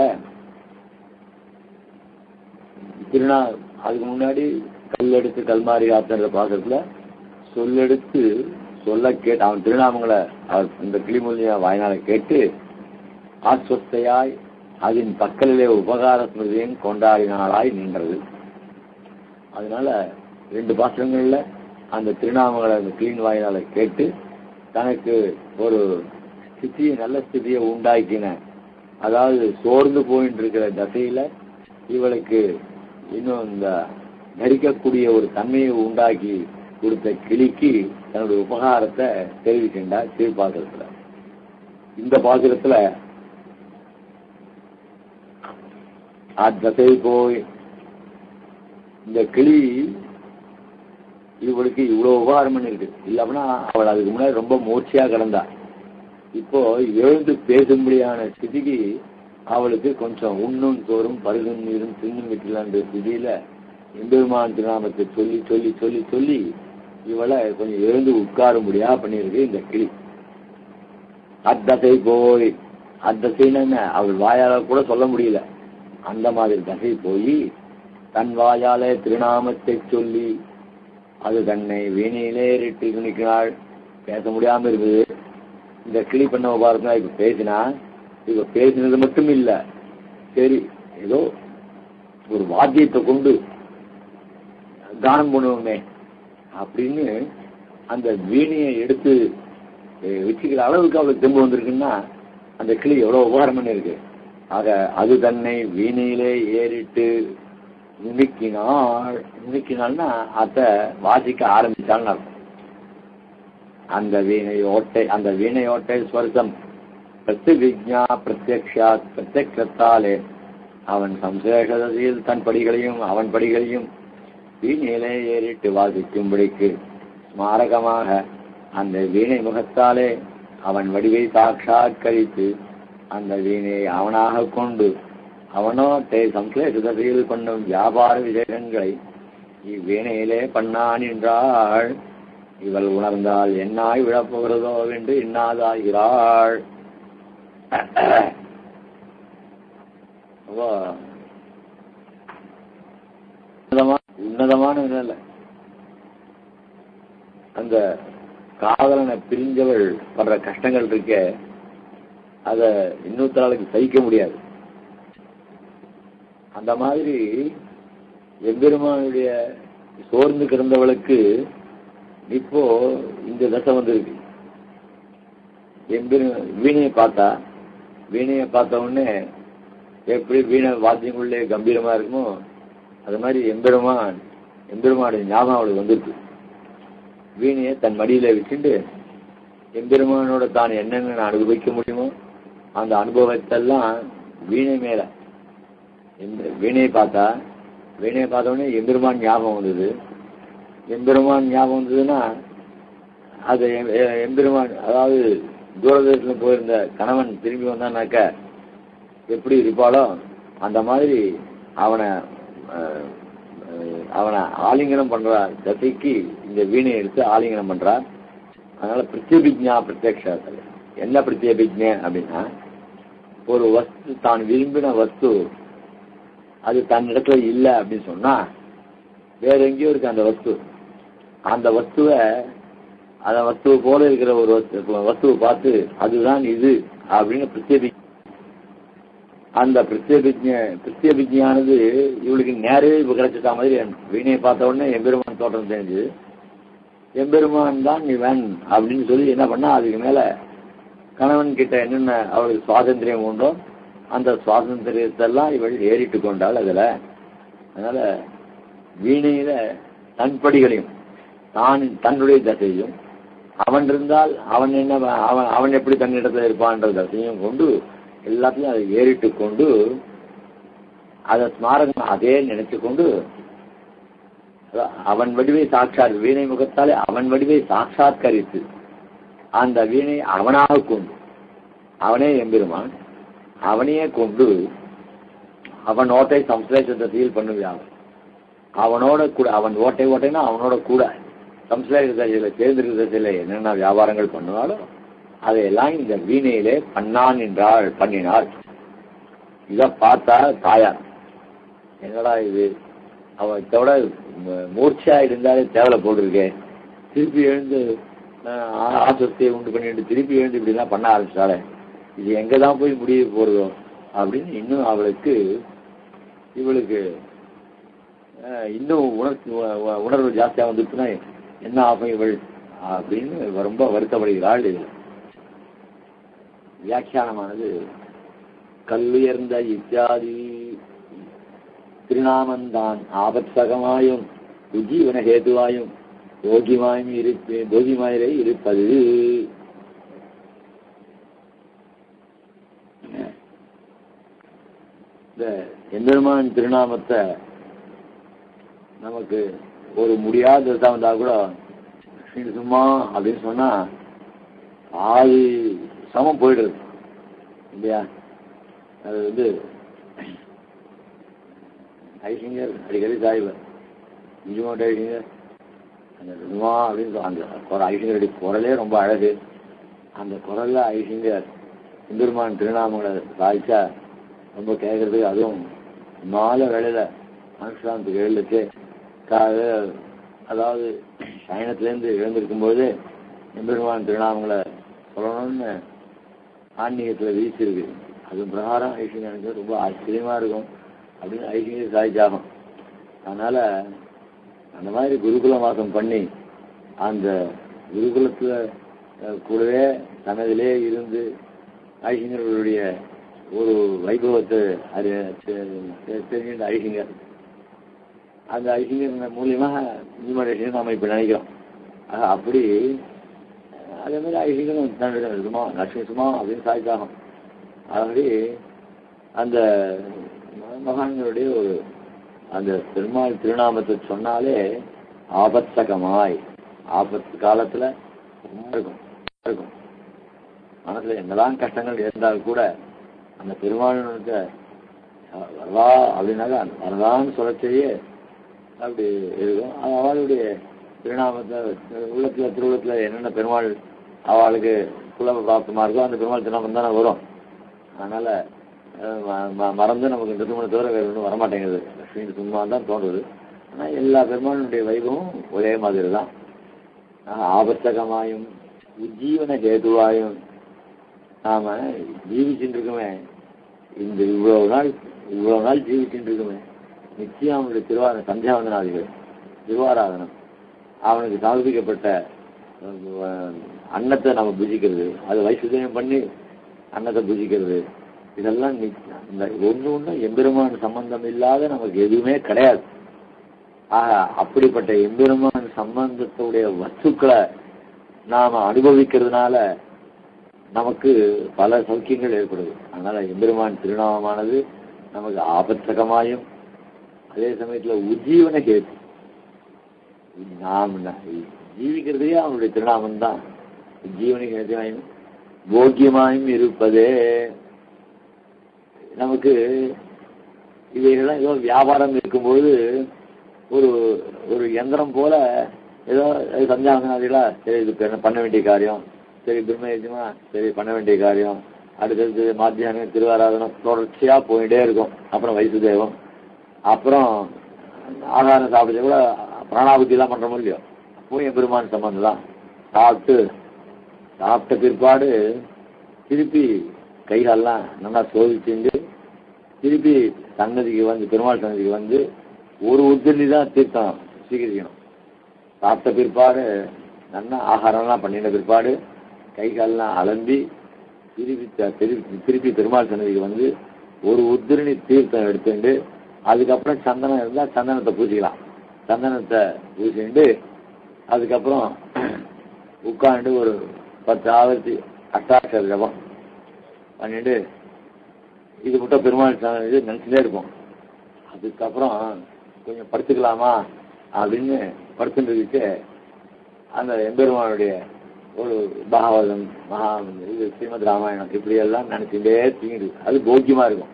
Speaker 1: அதுக்கு முன்னாடி கல்லெடுத்து கல்மாரி ஆத்துன்ற பாசத்துல சொல்லெடுத்து சொல்ல கேட்டு அவன் திருநாமங்களை அவர் இந்த கிளிமொழிய வாயினால கேட்டு ஆஸ்வஸ்தையாய் அதன் பக்கலிலே உபகார ஸ்மிருதியும் கொண்டாடினாளாய் நின்றது. அதனால 2 பாசனங்கள்ல அந்த திருநாமங்களை அந்த கிளீன் வாயினால கேட்டு தனக்கு ஒரு ஸ்திதியை நல்ல ஸ்திதியை உண்டாக்கின, அதாவது சோர்ந்து போயிட்டு இருக்கிற தசையில இவளுக்கு இன்னும் இந்த தரிக்கக்கூடிய ஒரு தன்மையை உண்டாக்கி கொடுத்த கிளிக்கு தன்னுடைய உபகாரத்தை தெரிவிக்கின்றார் கீழ்பாத்திரத்துல. இந்த பாத்திரத்துல அத்தசை போய் இந்த கிளி இவளுக்கு இவ்வளவு உபகாரம் பண்ணிருக்கு. இல்லைன்னா அவள் அதுக்கு முன்னாடி ரொம்ப மூர்ச்சையா கிடந்தா. இப்போ எழுந்து பேசும்படியான ஸ்திதிக்கு அவளுக்கு கொஞ்சம் உண்ணும் தோறும் பருகும் நீரும் தின்னும் விட்டலான்ற ஸ்திதியில எம்பெருமான் திருநாமத்தை சொல்லி சொல்லி சொல்லி சொல்லி இவளை கொஞ்சம் எழுந்து உட்காரும்படியா பண்ணியிருக்கு இந்த கிளி. அத்தசை போய், அத்தசைன்னு அவள் வாயால கூட சொல்ல முடியல, அந்த மாதிரி தசை போய் தன் வாயாலே திருநாமத்தை சொல்லி அது தன்னை வீணையிலே இட்டு குணிக்கிறாள். பேச முடியாம இருக்குது. இந்த கிளி பண்ண உபாரத்தான் இப்ப பேசினா, இப்ப பேசினது மட்டும் இல்ல, சரி ஏதோ ஒரு வாத்தியத்தை கொண்டு கானம் பண்ணுவோமே அப்படின்னு அந்த வீணையை எடுத்து வச்சுக்கிற அளவுக்கு அவளுக்கு திரும்ப வந்திருக்குன்னா அந்த கிளி எவ்வளவு உபகாரம் பண்ணி இருக்கு. ஆக அது தன்னை வீணையிலே ஏறிட்டு நுணுக்கினாள்னா அதை வாசிக்க ஆரம்பிச்சாள்னு அர்த்தம். அந்த வீணை ஓட்டை ஸ்வர்க்கம் பிரத்யவிஜ்ஞா பிரத்யக்ஷாத் பிரத்யக்ஷத்தாலே அவன் சம்சேஷத்தில் தன் படிகளையும் அவன் படிகளையும் வீணையிலே ஏறிட்டு வாசிக்கும்படிக்கு ஸ்மாரகமாக அந்த வீணை முகத்தாலே அவன் வடிவை சாட்சாத்கரித்து அந்த வீணையை அவனாக கொண்டு அவனோட்டை சம்சேஷத்தில் பண்ணும் வியாபார விசேஷங்களை இவ்வீணையிலே பண்ணான் என்றாள். இவள் உணர்ந்தால் என்னாய் விழப்போகிறதோ என்று எண்ணாதாகிறாள். உன்னதமான நிலை. அந்த காதலனை பிரிஞ்சவள் படுற கஷ்டங்கள் இருக்க அத இன்னொருத்தராளுக்கு சகிக்க முடியாது. அந்த மாதிரி எம்பெருமானுடைய சோர்ந்து கிடந்தவளுக்கு இப்போ இந்த தசை வந்திருக்கு. வீணையை பார்த்த உடனே எப்படி வீணை வாத்தியங்களுள்ளே கம்பீரமா இருக்குமோ அது மாதிரி எம்பெருமானுடைய ஞாபகம் அவளுக்கு வந்துருக்கு. வீணையை தன் மடியில வச்சுட்டு எம்பெருமானோட தான் என்னென்ன அனுபவிக்க முடியுமோ அந்த அனுபவத்தெல்லாம் வீணை மேல வீணையை பார்த்த உடனே எம்பெருமான் ஞாபகம் வந்தது. எம்பெருமான் ஞாபகம் வந்ததுன்னா அது எம்பெருமான், அதாவது தூரதேசத்துல போயிருந்த கணவன் திரும்பி வந்தான்னாக்க எப்படி இருப்பாளோ அந்த மாதிரி அவனை ஆலிங்கனம் பண்றா. தசைக்கு இந்த வீணையை எடுத்து ஆலிங்கனம் பண்றா. அதனால பிரத்யபிஜ்ஞா பிரத்யக்ஷாத்துல என்ன பிரத்யபிஜ்ஞ அப்படின்னா, ஒரு வஸ்து தான் விரும்பின வஸ்து அது தன் இடத்துல இல்லை அப்படின்னு சொன்னா வேற எங்கேயோ இருக்கு அந்த வஸ்துவை போல இருக்கிற ஒரு வஸ்துவை பார்த்து அதுதான் இது அப்படின்னு அந்த பிரத்யபிஜ்ஞானது இவளுக்கு நேரவே இப்ப கிடைச்சிட்டா மாதிரி. வீணையை பார்த்த உடனே எம்பெருமான் தோற்றம் தெரிஞ்சு எம்பெருமான் தான் இவன் அப்படின்னு சொல்லி என்ன பண்ணா அதுக்கு மேல கணவன் கிட்ட என்னென்ன அவளுக்கு சுவாதந்திரியம் உண்டோ அந்த சுவாதந்திரியத்தெல்லாம் இவள் ஏறிட்டு கொண்டாள் அதுல. அதனால வீணையில தன்படிகளையும் தன்னுடைய தசையும் அவன் இருந்தால் அவன் எப்படி தன்னிடத்துல இருப்பான்ற தசையும் கொண்டு எல்லாத்தையும் அதை ஏறிட்டு கொண்டு அதை ஸ்மாரகம் அதே நினைச்சு கொண்டு அவன் வடிவை சாட்சாத் வீணை முகத்தாலே அவன் வடிவை சாட்சாத்கரித்து அந்த வீணை அவனாக கொண்டு அவனே எம்பெருமான் அவனையே கொண்டு அவன் ஓட்டை சம்ஸ்லேஷத்தை சீல் பண்ணுவான். அவனோட கூட அவன் ஓட்டைன்னா அவனோட கூட சம்ஸ்லேஷ தசையில தேர்ந்தெடுத்த தசையில என்னென்ன வியாபாரங்கள் பண்ணுவாலும் அதையெல்லாம் இந்த வீணையிலே பண்ணினாள். இத பார்த்தா தாயார் என்னடா இது, அவன் இதோட மூர்ச்சா இருந்தாலே தேவலை போட்டிருக்கேன், திருப்பி எழுந்து ஆசக்தியை உண்டு பண்ணிட்டு திருப்பி எழுந்து இப்படிலாம் பண்ண ஆரம்பிச்சாலே இது எங்கதான் போய் முடிய போறதோ அப்படின்னு இன்னும் இவளுக்கு இன்னும் உணர்வு ஜாஸ்தியா வந்துச்சுன்னா என்ன ஆகும் இவள் அப்படின்னு ரொம்ப வருத்தப்படுகிறாள். இதுல வியாக்கியானமானது கல்லுயர்ந்த இத்தியாதி திருநாமந்தான் ஆபத்சகமாயும் உஜீவன ஹேதுவாயும் போகிமாயிரை இருப்பது. இந்த எம்பெருமான் திருநாமத்தை நமக்கு ஒரு முடியாத தசை வந்தா கூட சும்மா அப்படின்னு சொன்னா ஆதி சமம் போயிடுறது இல்லையா. அது ஐசிங்கர் அடிக்கடி சாய்வர் நிஜமாட்ட ஐசிங்கர் அந்த சும்மா அப்படின்னு அந்த ஐசிங்கருடைய குரலே ரொம்ப அழகு. அந்த குரல்ல ஐசிங்கர் எம்பெருமான் திருநாமங்களை சாய்ச்சா ரொம்ப கேட்கறதுக்கு, அதுவும் மாலை வேலையில அனுஷ்டானத்துக்கு எழுந்துச்சு அதாவது சயனத்திலேருந்து எழுந்திருக்கும்போது எம்பெருமான் திருநாமங்களை சொல்லணும்னு ஆன்மீகத்தில் வீசிருக்கு. அது பிரகாரம் ஐசிங்க எனக்கு ரொம்ப ஆச்சரியமா இருக்கும் அப்படின்னு ஐசிங்க சாய்ச்சாகும். அதனால அந்த மாதிரி குருகுல வாசம் பண்ணி அந்த குருகுலத்துல கூடவே தனதிலே இருந்து ஐசிங்கர்களுடைய ஒரு வைபவத்தை தெரிஞ்சுட்டு ஐசிங்கர் அந்த ஐசிங்கர் மூலியமா நியூமரேஷன் நம்ம இப்ப நினைக்கிறோம். அப்படி அதே மாதிரி ஐசிங்கரும் தன்னுடைய சும்மா லட்சுமி சும்மா அப்படின்னு சாய்த்தாகும். அப்படி அந்த மகான்களுடைய ஒரு அந்த பெருமாள் திருநாமத்தை சொன்னாலே ஆபத்சகமாய், ஆபத்து காலத்துல இருக்கும் மனசுல என்னதான் கஷ்டங்கள் இருந்தால் கூட அந்த பெருமாளுக்கு வரவா அப்படின்னாக்கா வரலான்னு சொல்லச்சேயே அப்படி இருக்கும். அது அவளுடைய திருநாமத்தை உள்ளத்துல திருவுள்ளத்துல என்னென்ன பெருமாள் அவளுக்கு குலப பிராப்தமா இருக்கோ அந்த பெருமாள் திருநாமம் தானே வரும். அதனால மறந்து நமக்கு நிறுவனம் தவிர வேறு ஒன்றும் வரமாட்டேங்குது. லட்சுமி சும்மா தான் தோன்றுது. ஆனால் எல்லா பெருமாளுடைய வைபவம் ஒரே மாதிரி தான். ஆபத்தகமாயும் உஜ்ஜீவன கேதுவாயும் நாம ஜீவிச்சுட்டு இருக்குமே, இந்த இவ்வளவு நாள் ஜீவிச்சுட்டு இருக்குமே, நிச்சயம் அவனுடைய சந்தியாவந்தனாதிகள் திருவாராதனம், அவனுக்கு சமர்ப்பிக்கப்பட்ட அன்னத்தை நம்ம பூஜிக்கிறது, அது வைசுதயம் பண்ணி அன்னத்தை பூஜிக்கிறது, இதெல்லாம் ஒன்று எம்பெருமான் சம்பந்தம் இல்லாத நமக்கு எதுவுமே கிடையாது. அப்படிப்பட்ட எம்பெருமான் சம்பந்தத்துடைய வஸ்துக்களை நாம அனுபவிக்கிறதுனால நமக்கு பல சௌக்கியங்கள் ஏற்படுது. அதனால எம்பெருமான் திருநாமமானது நமக்கு ஆபத்தகமாயும் அதே சமயத்துல உஜ்ஜீவன கேட்டு நாம் ஜீவிக்கிறதே அவனுடைய திருநாமம் தான். உஜ்ஜீவன கேட்டாயும் போக்கியமாயும் இருப்பதே நமக்கு. இவைகள்லாம் ஏதோ வியாபாரம் இருக்கும்போது ஒரு ஒரு யந்திரம் போல ஏதோ சந்தியாவந்தனாதிகளா, சரி இது பண்ண வேண்டிய காரியம், சரி பிரம்மயஜமா சரி பண்ண வேண்டிய காரியம், அடுத்தது மாத்தியானம் திருவாராதனம் தொடர்ச்சியா போயிட்டே இருக்கும். அப்புறம் வைசுதேவம், அப்புறம் ஆகாரம் சாப்பிட்டு கூட பிராணாபுத்தி எல்லாம் பண்றோமோ இல்லையோ, அப்பவும் எம்பெருமான் சம்பந்தம் தான். சாப்பிட்ட பிற்பாடு திருப்பி கைகாலெல்லாம் நல்லா சோதிச்சுண்டு திருப்பி சன்னதிக்கு வந்து பெருமாள் சன்னதிக்கு வந்து ஒரு உத்திரி தான் தீர்த்தம் சீக்கிரிக்கணும். சாப்பிட்ட பிற்பாடு நல்லா ஆகாரம்லாம் பண்ணின பிற்பாடு கைகாலெல்லாம் அலம்பி திருப்பி பெருமாள் சன்னதிக்கு வந்து ஒரு உத்திரணி தீர்த்தம் எடுத்துட்டு அதுக்கப்புறம் சந்தனம் இருந்தால் சந்தனத்தை பூசிக்கலாம். சந்தனத்தை பூசிட்டு அதுக்கப்புறம் உட்காந்து ஒரு 10 ஆவர்த்தி அஷ்டாட்சர ஜபம் பண்ணிட்டு இது மட்டும் பெருமாள் இது நினைச்சுட்டே இருப்போம். அதுக்கப்புறம் கொஞ்சம் படுத்துக்கலாமா அப்படின்னு படுத்துட்டு அந்த எம்பெருமானுடைய ஒரு பாகவதம் இது ஸ்ரீமத் ராமாயணம் இப்படி எல்லாம் நினைச்சுட்டே தூங்கிடு. அது போக்கியமா இருக்கும்.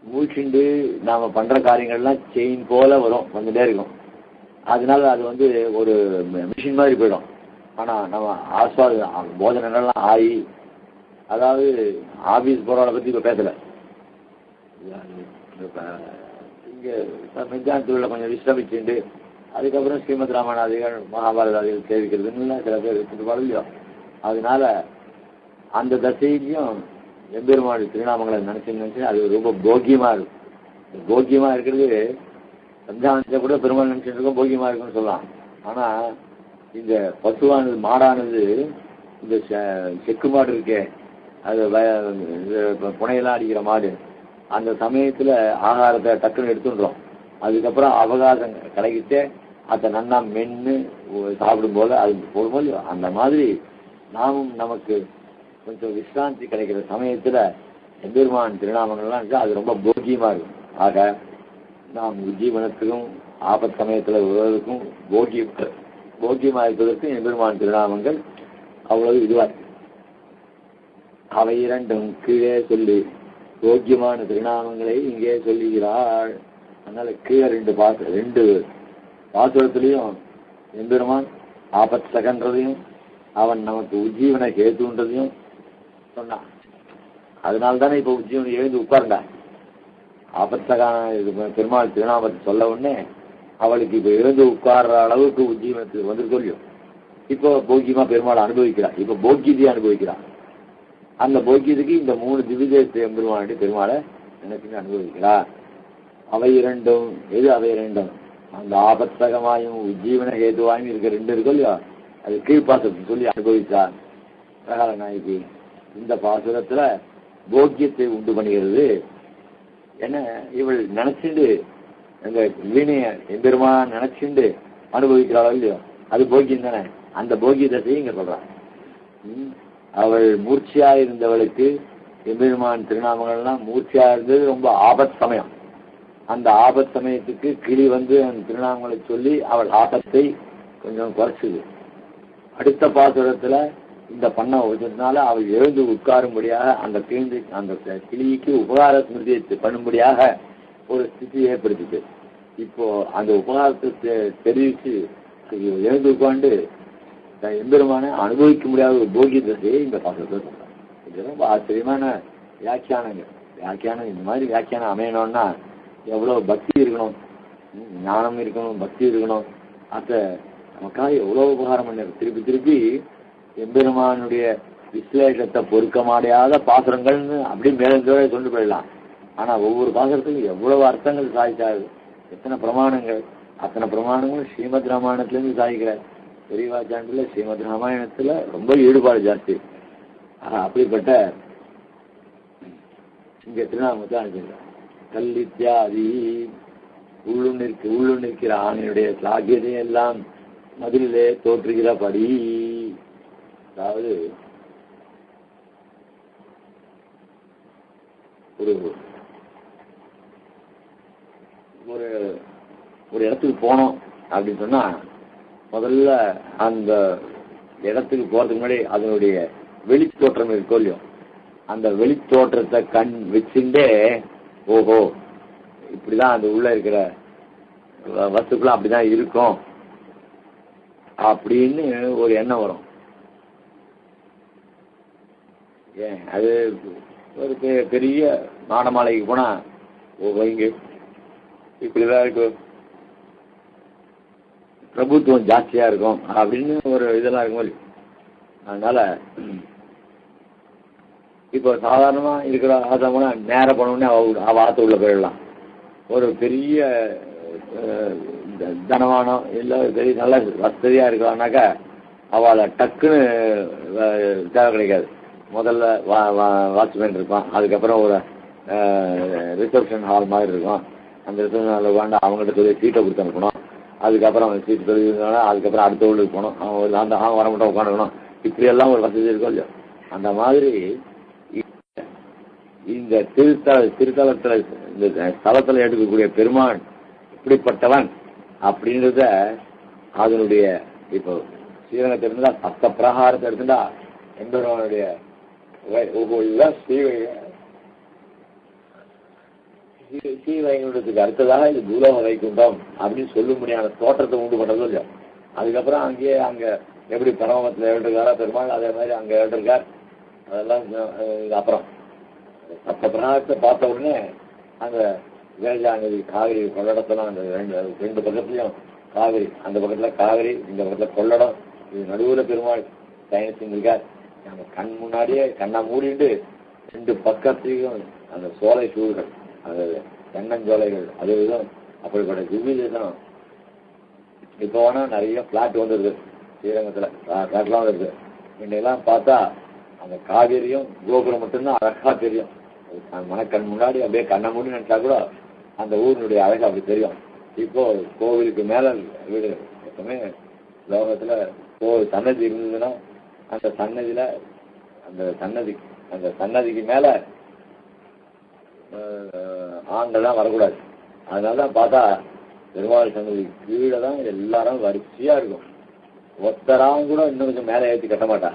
Speaker 1: மூழ்கிண்டு நாம பண்ற காரியங்கள்லாம் செயின் போல வரும், வந்துட்டே இருக்கும். அதனால அது வந்து ஒரு மிஷின் மாதிரி போயிடும். ஆனா நம்ம போதனைகள்லாம் ஆகி, அதாவது ஆபீஸ் போறவளை பத்தி இப்ப பேசல, இங்க மிஞ்சானத்துல கொஞ்சம் விஸ்ரமிச்சுண்டு அதுக்கப்புறம் ஸ்ரீமத் ராமாயணாதிகள் மகாபாரதாதிகள் சேவிக்கிறதுன்னு சில பேர் எடுத்துட்டு இல்லையோ. அதனால அந்த தசையிலையும் எம்பெருமாள் திருநாமங்களை நினைச்சு அது ரொம்ப போக்கியமா இருக்கும். போக்கியமா இருக்கிறது சந்தியாவந்தத்தை கூட பெருமாள் நினைச்சுட்டு இருக்கோம், போக்கியமா இருக்குன்னு சொல்லலாம். ஆனா இந்த பசுவானது மாடானது இந்த செக்கு மாடு இருக்கே, அது புனையெல்லாம் அடிக்கிற மாடு, அந்த சமயத்துல ஆகாரத்தை டக்குன்னு எடுத்துடுறோம். அதுக்கப்புறம் அவகாசம் கிடைக்கிட்டே அதை நன்னா மென்னு சாப்பிடும் போல அது போடும்போது அந்த மாதிரி நாமும் நமக்கு கொஞ்சம் விசிராந்தி கிடைக்கிற சமயத்துல எம்பெருமான் திருநாமங்கள்லாம் இருக்கா, அது ரொம்ப போக்கியமா இருக்கும். ஆக நாம் உஜ்ஜீவனத்துக்கும் ஆபத் சமயத்துல வருவதற்கும் போக்கியமா இருப்பதற்கும் எம்பெருமான் திருநாமங்கள் அவ்வளவு இதுவா இருக்கு. அவை இரண்டும் கீழே சொல்லி போக்கியமான திருநாமங்களை இங்கே சொல்லுகிறாள். அதனால கீழே ரெண்டு பாசுரத்திலையும் எம்பெருமான் ஆபத் சகன்றதையும் அவன் நமக்கு உஜ்ஜீவனை கேத்துன்றதையும் சொன்னான். அதனால்தானே இப்ப உஜ்ஜீவனை எழுந்து உட்கார்ந்தா. ஆபத்தகான பெருமாள் திருநாமத்தை சொல்ல உடனே அவளுக்கு இப்ப எழுந்து உட்கார்ற அளவுக்கு உஜ்ஜீவனத்துக்கு வந்திருக்கோ இல்லையோ. இப்போ போக்கியமா பெருமாள் அனுபவிக்கிறான். இப்ப போக்கியத்தையே அனுபவிக்கிறான். அந்த போக்கியத்துக்கு இந்த 3 திவ்யதேச எம்பெருமானுடைய பெருமாளை நினைச்சு அனுபவிக்கிறார். அவை இரண்டும் எது? அவை இரண்டும் அந்த ஆபத்தகமாயும் உஜ்ஜீவன ஹேதுவாயும் இருக்க 2 இருக்கும் இல்லையா, அது கீழ்பாசத்தை சொல்லி அனுபவித்தார் பிரகால நாயகி. இந்த பாசுரத்துல போக்கியத்தை உண்டு பண்ணுகிறது. என்ன, இவள் நினைச்சிட்டு எங்க வீணைய எம்பெருமான் நினைச்சுண்டு அனுபவிக்கிறாளோ இல்லையோ, அது போக்கியம் தானே. அந்த போக்கிய தசையை இங்க சொல்றான். அவள் மூர்ச்சியா இருந்தவளுக்கு எம்பெருமான் திருநாமங்கள்லாம் மூர்ச்சியா இருந்தது ரொம்ப ஆபத் சமயம். அந்த ஆபத் சமயத்துக்கு கிளி வந்து அந்த திருநாமங்களை சொல்லி அவள் ஆபத்தை கொஞ்சம் குறைச்சுது. அடுத்த பாசுரத்துல இந்த பண்ண வச்சதுனால அவள் எழுந்து உட்காரும்படியாக அந்த கிளிக்கு உபகார ஸ்மிருதியை பண்ணும்படியாக ஒரு ஸ்திதி ஏற்படுத்திட்டு, இப்போ அந்த உபகாரத்தை தெரிவித்து எழுந்து உட்காந்து எம்பெருமான அனுபவிக்க முடியாத ஒரு போகிய தசையை இந்த பாசுரத்தை சொல்றாங்க. இது ரொம்ப ஆச்சரியமான வியாக்கியானம். இந்த மாதிரி வியாக்கியானம் அமையணும்னா எவ்வளவு பக்தி இருக்கணும், ஞானம் இருக்கணும், பக்தி இருக்கணும். அத நமக்காக எவ்வளவு உபகாரம் பண்ண திருப்பி திருப்பி எம்பெருமானுடைய விசேஷத்தை பொறுக்க முடியாத பாசுரங்கள்னு அப்படி மேலே கொண்டு போயிடலாம். ஆனா ஒவ்வொரு பாசுரத்துக்கும் எவ்வளவு அர்த்தங்கள் சாதிச்சாரு, எத்தனை பிரமாணங்கள், அத்தனை பிரமாணங்களும் ஸ்ரீமத் ராமாயணத்திலிருந்து சாதிக்கிறார். பெரியவாச்சாண்டுல ஸ்ரீமத் ராமாயணத்துல ரொம்ப ஈடுபாடு ஜாஸ்தி. அப்படிப்பட்ட இங்க திருநாமத்தை அனுப்பிடுறார். கல்லித்யாதி உள்ளு நிற்கிற ஆணையுடைய சாகியதை எல்லாம் மதிலே தோற்றுகிறபடி, அதாவது ஒரு இடத்துக்கு போனோம் அப்படின்னு சொன்னா முதல்ல அந்த இடத்துக்கு போறதுக்கு முன்னாடி அதனுடைய வெளித்தோற்றம் இருக்கோ இல்லையோ, அந்த வெளித்தோற்றத்தை கண் வச்சுட்டே ஓஹோ இப்படிதான் அந்த உள்ள இருக்கிற வஸ்துக்கெல்லாம் அப்படிதான் இருக்கும் அப்படின்னு ஒரு எண்ணம் வரும். ஏன் அது ஒரு பெரிய மாடமாலைக்கு போனா ஓஹோ இங்க இப்படிதான் இருக்கும், பிரபுத்துவம் ஜாஸ்தியா இருக்கும் அப்படின்னு ஒரு இதெல்லாம் இருக்கும். அதனால இப்போ சாதாரணமா இருக்கிற ஆசைனா நேரம் போனோடனே அவ ஆத்த உள்ள போயிடலாம். ஒரு பெரிய தனமானம் இல்லை பெரிய நல்ல வசதியா இருக்கலாம்னாக்கா அவளை டக்குன்னு தேவை கிடைக்காது. முதல்ல வாட்ச்மேன் இருப்பான், அதுக்கப்புறம் ஒரு ரிசப்ஷன் ஹால் மாதிரி இருக்கும். அந்த ரிசப்ஷன் ஹாலில் உட்காந்து அவங்கள்ட்ட சொல்லி சீட்டை கொடுத்து அனுப்பணும். அதுக்கப்புறம் அவன் சீட்டு சொல்லியிருந்தாலும் அதுக்கப்புறம் அடுத்த ஊருக்கு போகணும், அவன் வர மட்டும் உட்காந்துக்கணும். இப்படியெல்லாம் ஒரு வசதி இருக்கும் இல்லையோ, அந்த மாதிரி இந்த திருத்தலத்துல இந்த ஸ்தலத்துல எடுக்கக்கூடிய பெருமான் இப்படிப்பட்டவன் அப்படின்றத அதனுடைய இப்போ ஸ்ரீரங்கத்தை இருந்தா சப்த பிரகாரத்தை இருந்தா எம்பெருமானுடைய ஸ்ரீவைகுண்டத்துக்கு அடுத்ததாக இது பூலோக வைகுண்டம் அப்படின்னு சொல்லும்படியான தோற்றத்தை உண்டு பண்ணதும் இல்லையோ. அதுக்கப்புறம் அங்கேயே அங்க எப்படி பரமத்தில் எழுதிருக்காரா பெருமாள், அதே மாதிரி அங்க எழுதிருக்கார். அதெல்லாம் அப்புறம் சப்த பிரகாரத்தை பார்த்த உடனே அந்த வேளாங்கதி காவிரி கொள்ளடத்தெல்லாம் அந்த ரெண்டு பக்கத்துலயும் காவிரி, அந்த பக்கத்துல காவிரி, இந்த பக்கத்துல கொள்ளடம், இது நடுவுல பெருமாள் பயணம் செஞ்சிருக்கார். நம்ம கண் முன்னாடியே கண்ணை மூடிட்டு ரெண்டு பக்கத்தையும் அந்த சோலை சூழ்கள், அந்த தென்னஞ்சோலைகள், அது விதம் அப்படிப்பட்ட திவ்யம். இப்போ வேணா நிறைய பிளாட் வந்துருக்கு ஸ்ரீரங்கத்துல, பிளாட்லாம் வந்துருக்கு. இன்னைக்கெல்லாம் பார்த்தா அந்த காவிரியும் கோபுரம் மட்டும்தான் அழகா தெரியும். மனக்கண் முன்னாடி அப்படியே கண்ணை மூடி நினைச்சா கூட அந்த ஊரினுடைய அழகு அப்படி தெரியும். இப்போ கோவிலுக்கு மேல வீடு எப்பவுமே லோகத்துல சன்னதி இருந்ததுன்னா அந்த சன்னதியில அந்த சன்னதிக்கு மேல ஆண்கள் தான் வரக்கூடாது. அதனாலதான் பார்த்தா பெருமாள் சன்னதி கீழே தான் எல்லாரும் வரிசையா இருக்கும். ஒத்தராவும் கூட இன்னும் கொஞ்சம் மேலே ஏற்றி கட்ட மாட்டா.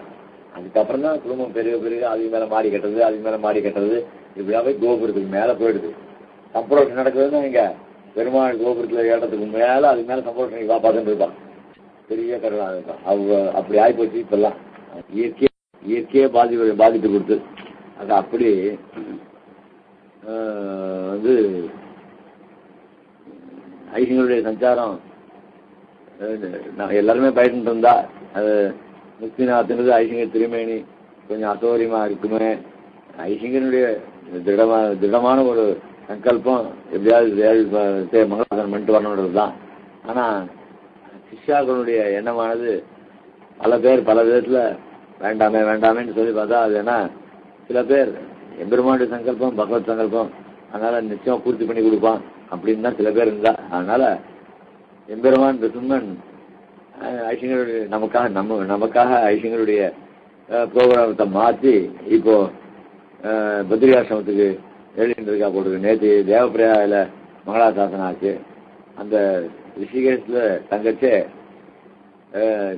Speaker 1: அதுக்கப்புறம் தான் குடும்பம் பெரிய பெரிய அதுக்கு மேல மாடி கட்டுறது, அதுக்கு மேல மாடி கட்டுறது, இப்படியாவே கோபுரத்துக்கு மேல போயிடுது. சம்பரோஷம் நடக்குதுன்னா இங்க பெருமாள் கோபுரத்துல ஏற்றத்துக்கு மேல அதுக்கு மேல சம்பரோஷம் பார்த்துட்டு இருப்பான். பெரிய கடலாக இருப்பான். அவங்க அப்படி ஆகிப்போச்சு. இப்பெல்லாம் இயற்கையே பாதிப்பு கொடுத்து அது அப்படி வந்து ஐசிங்களுடைய சஞ்சாரம் எல்லாருமே பயந்துட்டு இருந்தா அது முக்திநாத்ன்றது ஐசிங்க திருமேனி கொஞ்சம் அசௌரியமா இருக்குமே. ஐசிங்கனுடைய திடமான ஒரு சங்கல்பம் எப்படியாவது மங்களாசனம் பண்ணிட்டு வரணுன்றது தான். ஆனா சிஷ்யாக்களுடைய எண்ணமானது பல பேர் பல விதத்துல வேண்டாமேன்னு சொல்லி பார்த்தா அது ஏன்னா சில பேர் எம்பெருமானுடைய சங்கல்பம் பகவத் சங்கல்பம், அதனால நிச்சயமா பூர்த்தி பண்ணி கொடுப்பான். அப்படின்னு தான் சில பேர் இருந்தா. அதனால எம்பெருமான் ரிசும்மன் ஐசிங்களுடைய நமக்காக ஐசிங்களுடைய ப்ரோக்ராமத்தை மாற்றி இப்போ பத்ரிகாசிரமத்துக்கு எழுதிருக்கா போட்டுருக்கு. நேற்று தேவப்பிரயாவில் மங்களாசாசனம் ஆச்சு. அந்த ரிஷிகேஷ்ல தங்கச்சே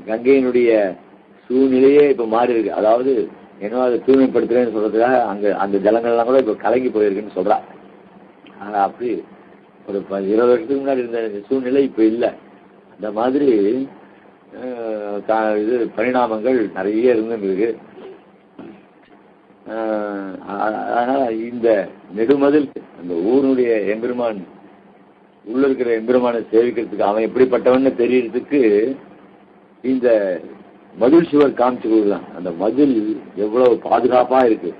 Speaker 1: கங்கையினுடைய சூழ்நிலையே இப்போ மாறி இருக்கு. அதாவது என்னவோ அதை தூய்மைப்படுத்துறேன்னு சொல்றதுக்காக அங்கே அந்த ஜலங்கள்லாம் கூட இப்போ கலங்கி போயிருக்குன்னு சொல்றா. அப்படி ஒரு 20 வருஷத்துக்கு முன்னாடி இருந்த சூழ்நிலை இப்போ இல்லை. அந்த மாதிரி இது பரிணாமங்கள் நிறைய இருந்துருக்கு. அதனால இந்த நெடுமதில் அந்த ஊருடைய எம்பெருமான் உள்ள இருக்கிற எம்பெருமானை சேவிக்கிறதுக்கு அவன் எப்படிப்பட்டவன்னு தெரியறதுக்கு இந்த மதில் சுவர் காமிச்சு கொடுக்கலாம். அந்த மதில் எவ்வளவு பாதுகாப்பா இருக்கு.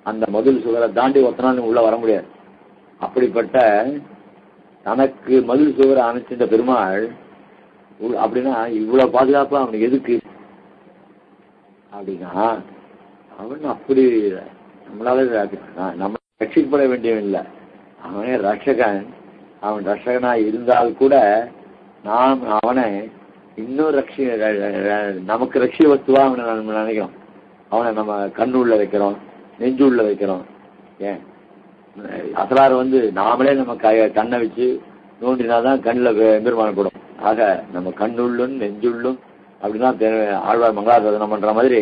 Speaker 1: அந்த மதில் சுவரை தாண்டி ஒத்தனாலும் உள்ள வர முடியாது. அப்படிப்பட்ட தனக்கு மதில் சுவரை அமைச்சிருந்த பெருமாள் அப்படின்னா இவ்வளவு பாதுகாப்பா அவனுக்கு எதுக்கு அப்படின்னா அவன் அப்படி நம்மளால நம்ம ரட்சிக்கப்பட வேண்டியவன் இல்லை. அவனே ரட்சகன். அவன் ரட்சகனா இருந்தால் கூட நாம் அவனை இன்னும் நமக்கு ரட்சிய வஸ்துவா அவனை நம்ம நினைக்கிறோம். அவனை நம்ம கண்ணு உள்ள வைக்கிறோம், நெஞ்சு உள்ள வைக்கிறோம். ஏன் அசலாறு நாமளே நம்ம கண்ணை வச்சு நோண்டினாதான் கண்ணில் எம்பெருமானப்படும். ஆக நம்ம கண்ணுள்ளும் நெஞ்சுள்ளும் அப்படின்னா ஆழ்வார் மங்களாசாசனம் பண்ற மாதிரி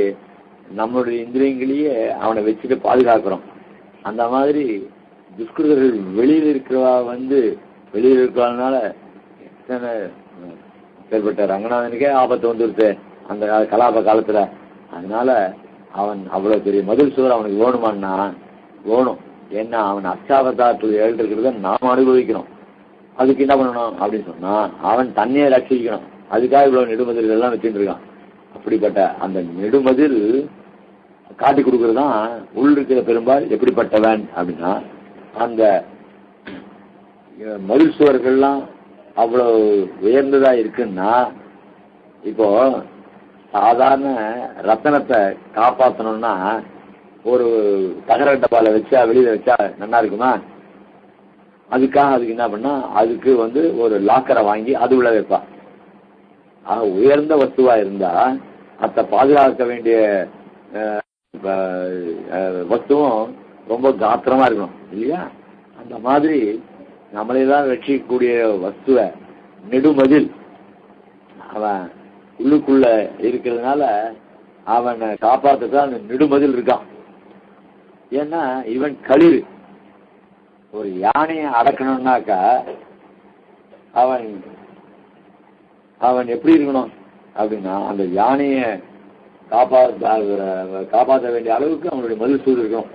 Speaker 1: நம்மளுடைய இந்திரியங்களையே அவனை வச்சுட்டு பாதுகாக்கிறோம். அந்த மாதிரி துஷ்கிருதர்கள் வெளியில் இருக்கிறவா வெளியில் இருக்கிறனால எத்தனை ஏற்பட்ட ரங்கநாதனுக்கே ஆபத்து வந்துருச்சு அந்த கலாப காலத்துல. அதனால அவன் அவ்வளவு பெரிய மதில் சுவர் அவனுக்கு வேணுமான்னா வேணும். ஏன்னா அவன் அச்சாவதாரத்தில் எழுதிருக்கிறத நாம் அனுபவிக்கணும். அதுக்கு என்ன பண்ணணும் அப்படின்னு சொன்னா அவன் தன்னையே ரட்சிக்கணும். அதுக்காக இவ்வளவு நெடுமதில் எல்லாம் வச்சுட்டு இருக்கான். அப்படிப்பட்ட அந்த நெடுமதில் காட்டி கொடுக்கறதுதான் உள் இருக்கிற பெரும்பால் எப்படிப்பட்டவன் அப்படின்னா அந்த மதில் சுவர்கள்லாம் அவ்வளவு உயர்ந்ததா இருக்குன்னா இப்போ சாதாரண ரத்தனத்தை காப்பாற்றணும்னா ஒரு தகர டப்பால வச்சா வெளியில வச்சா நல்லா இருக்குமா? அதுக்கு என்ன பண்ணா அதுக்கு ஒரு லாக்கரை வாங்கி அது உள்ள வைப்பா. ஆக உயர்ந்த வஸ்துவா இருந்தா அதை பாதுகாக்க வேண்டிய வஸ்துவும் ரொம்ப காத்திரமா இருக்கணும் இல்லையா? அந்த மாதிரி நம்மளைதான் ரட்சிக்கக்கூடிய வஸ்துவ நெடுமதில் அவன் உள்ளுக்குள்ள இருக்கிறதுனால அவனை காப்பாற்றுதான் அந்த நெடுமதில் இருக்கான். ஏன்னா இவன் களிர். ஒரு யானையை அடக்கணும்னாக்கா அவன் அவன் எப்படி இருக்கணும் அப்படின்னா அந்த யானையை காப்பாற்ற வேண்டிய அளவுக்கு அவனுடைய மதில் சூழ் இருக்கணும்.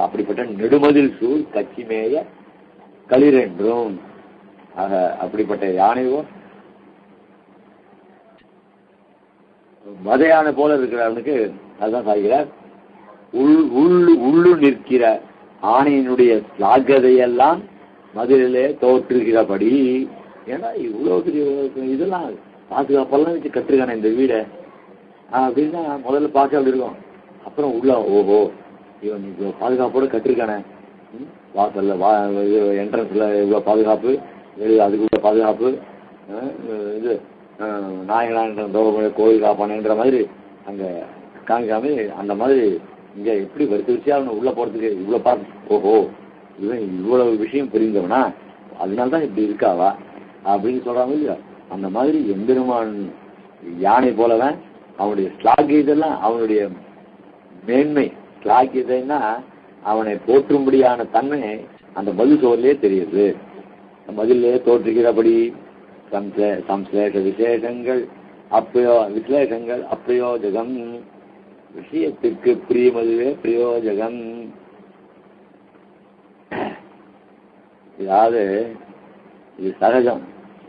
Speaker 1: அப்படிப்பட்ட நெடுமதில் சூழ் கச்சிமேய களிர் என்றும். ஆக அப்படிப்பட்ட யானையோ மத யானை போல இருக்கிறவனுக்கு அதுதான் சாய்கிறார். உள்ளு நிற்கிற ஆணையினுடைய ஸ்லாகதையெல்லாம் மதிலே தோற்றுகிறபடி. ஏன்னா இவ்வளவு பெரிய இதெல்லாம் பாதுகாப்பெல்லாம் வச்சு கட்டுருக்கானே இந்த வீடை அப்படின்னா முதல்ல பார்க்க அப்படி இருக்கும். அப்புறம் உள்ள ஓஹோ இவன் இவ்வளோ பாதுகாப்போட கட்டிருக்கானே, வாசல்ல என்ட்ரன்ஸ்ல இவ்வளோ பாதுகாப்பு, அதுக்குள்ள பாதுகாப்பு, இது நாயகனான்ற கோயில் காப்பானேன்ற மாதிரி அங்கே காமிக்காம அந்த மாதிரி இங்கே எப்படி வரிசையா அவனை உள்ள போறதுக்கு இவ்வளோ பார்த்து ஓஹோ இவன் இவ்வளவு விஷயம் புரிந்தவனா அதனால்தான் இப்படி இருக்காவா அப்படின்னு சொல்றாங்க இல்லையா? அந்த மாதிரி எம்பெருமான் யானை போலவன் அவனுடைய ஸ்லாகியதெல்லாம் அவனுடைய மேன்மை. ஸ்லாகியதைன்னா அவனை போற்றும்படியான தன்மை அந்த மதில் சோர்லயே தெரியுது. மதிலே தோற்றுகிறபடி சம்ஸ்லேஷ விசேஷங்கள் விசேஷங்கள் அப்பிரயோஜகம். விஷயத்துக்கு பிரியமதுவே பிரயோஜகம். அதாவது இது சகஜம்.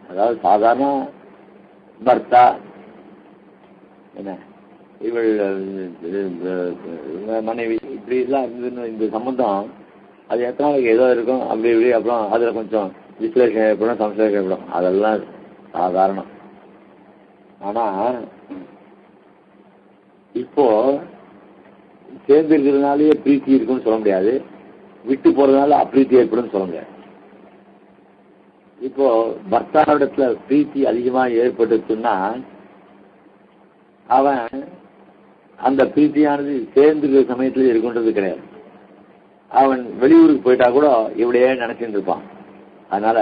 Speaker 1: அதாவது சாதாரண பர்த்தா என்ன இவள் மனைவி இப்படி எல்லாம் இருந்ததுன்னு இந்த சம்பந்தம் அது எத்தனை நாளைக்கு ஏதோ இருக்கும் அப்படி இப்படி. அப்புறம் அதில் கொஞ்சம் விஸ்லேஷம் ஏற்படும், சம்ஸ்லேஷம் ஏற்படும், அதெல்லாம் சாதாரணம். ஆனால் இப்போ சேர்ந்து இருக்கிறதுனாலேயே பிரீத்தி இருக்குன்னு சொல்ல முடியாது, விட்டு போறதுனால அப்ரீத்தி ஏற்படும் சொல்ல முடியாது. இப்போ பர்த்தாவிடத்துல பிரீத்தி அதிகமா ஏற்பட்டுச்சுன்னா அவன் அந்த பிரீத்தியானது சேர்ந்துக்கிற சமயத்துல இருக்கின்றது கிடையாது. அவன் வெளியூருக்கு போயிட்டா கூட இவளையே நினைச்சுட்டு இருப்பான். அதனால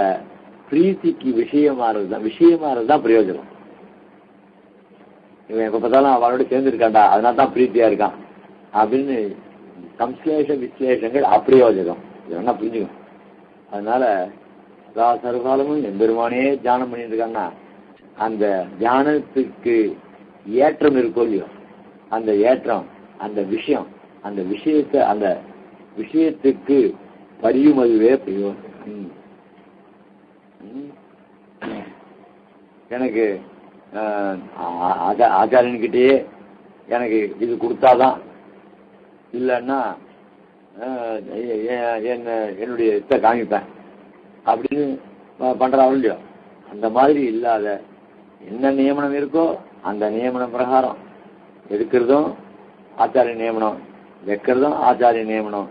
Speaker 1: பிரீத்திக்கு விஷயமாறதுதான் பிரயோஜனம். இவன் எப்ப பார்த்தாலும் அவளோட சேர்ந்து இருக்காண்டா, அதனால தான் பிரீத்தியா இருக்கான் அப்படின்னு சம்ஸ்லேஷ விஸ்லேஷங்கள் அப்பிரயோஜகம். இதெல்லாம் புரிஞ்சுக்கணும். அதனால சர்வகாலமும் எம்பெருமானே தியானம் பண்ணிட்டு இருக்காங்கன்னா அந்த தியானத்துக்கு ஏற்றம் இருக்கோ இல்லையோ, அந்த ஏற்றம் அந்த விஷயம் அந்த விஷயத்துக்கு பரியுமதுவே பிரயோஜனம். எனக்கு ஆச்சாரியன்கிட்டயே எனக்கு இது கொடுத்தாதான், இல்லைன்னா என்னுடைய இதை காமிப்பேன் அப்படின்னு பண்றாங்க இல்லையோ, அந்த மாதிரி இல்லாத என்ன நியமனம் இருக்கோ அந்த நியமனம் பிரகாரம் எடுக்கிறதும் ஆச்சாரிய நியமனம், வைக்கிறதும் ஆச்சாரிய நியமனம்,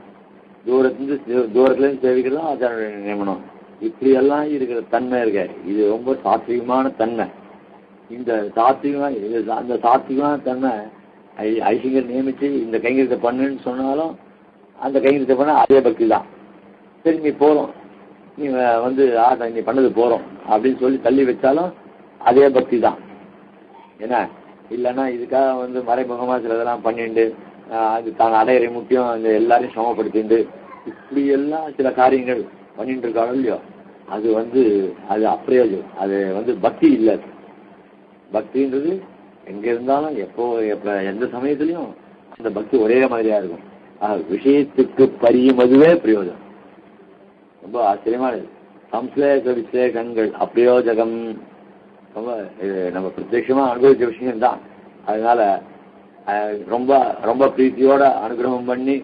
Speaker 1: தூரத்துலேருந்து சேவிக்கிறதும் ஆச்சாரிய நியமனம், இப்படியெல்லாம் இருக்கிற தன்மை இருக்க. இது ரொம்ப சாத்விகமான தன்மை. இந்த சாத்விகமான தன்மை ஐசிங்கர் நியமிச்சு இந்த கைங்கரியத்தை பண்ணுன்னு சொன்னாலும் அந்த கைங்கரியத்தை பண்ண அதே பக்தி தான். சரி நீ போறோம், நீ நீ பண்ணது போறோம் அப்படின்னு சொல்லி தள்ளி வச்சாலும் அதே பக்தி தான். என்ன இல்லைன்னா இதுக்காக மறைமுகமா சில இதெல்லாம் பண்ணிட்டு அது தான் அடையிற முக்கியம் இந்த எல்லாரையும் சமப்படுத்திட்டு இப்படி எல்லாம் சில காரியங்கள் பண்ணிட்டு இருக்காங்க இல்லையோ, அது அது அப்பிரயோஜனம். அது பக்தி இல்லை. பக்தின்றது எங்க இருந்தாலும் எப்போ எந்த சமயத்திலையும் அந்த பக்தி ஒரே மாதிரியா இருக்கும். விஷயத்துக்கு பரியுமதுவே பிரயோஜனம். ரொம்ப ஆச்சரியமானது. சம்ஸ்லேஷ விசேஷங்கள் அப்பிரயோஜகம் ரொம்ப நம்ம பிரத்யட்சமா அனுபவிச்ச விஷயம்தான். அதனால ரொம்ப ரொம்ப பிரீத்தியோட அனுகிரகம் பண்ணி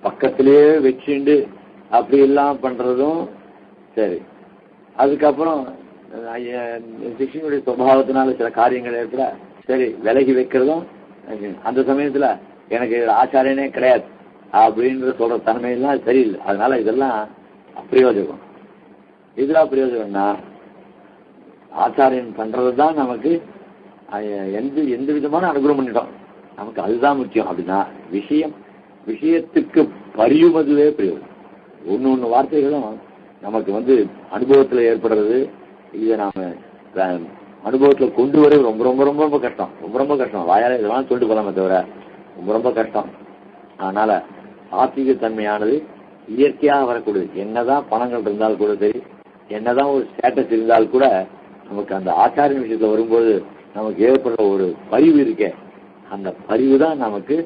Speaker 1: பக்கத்திலேயே வச்சுண்டு அப்படி எல்லாம் பண்றதும் சரி. அதுக்கப்புறம் சிஷ்யனுடைய சுபாவத்தினால சில காரியங்கள் இருக்கிற சரி விலகி வைக்கிறதும், அந்த சமயத்துல எனக்கு ஆச்சாரியனே கிடையாது அப்படின்ற சொல்ற தன்மையெல்லாம் சரியில்லை. அதனால இதெல்லாம் அப்பிரயோஜகம். இதுல பிரயோஜனம்னா ஆச்சாரியன் பண்றதுதான் நமக்கு எந்த விதமான அனுகிரகம் பண்ணிட்டோம், நமக்கு அதுதான் முக்கியம். அப்படின்னா விஷயத்துக்கு பரியுமதுவே பிரயோஜனம். ஒன்னு வார்த்தைகளும் நமக்கு அனுபவத்துல ஏற்படுறது. இதை நாம அனுபவத்துல கொண்டு வர ரொம்ப ரொம்ப ரொம்ப ரொம்ப கஷ்டம். ரொம்ப கஷ்டம். வாயால இதெல்லாம் சொல்லிட்டு போலாமே தவிர ரொம்ப கஷ்டம். அதனால சாத்விக தன்மையானது இயற்கையாக வரக்கூடியது. என்னதான் பணங்கள் இருந்தால் கூட சரி, என்னதான் ஒரு ஸ்டேட்டஸ் இருந்தால் கூட நமக்கு அந்த ஆச்சாரிய விஷயத்துல வரும்போது நமக்கு ஏற்படுற ஒரு பரிவு இருக்கே, அந்த பரிவு தான் நமக்கு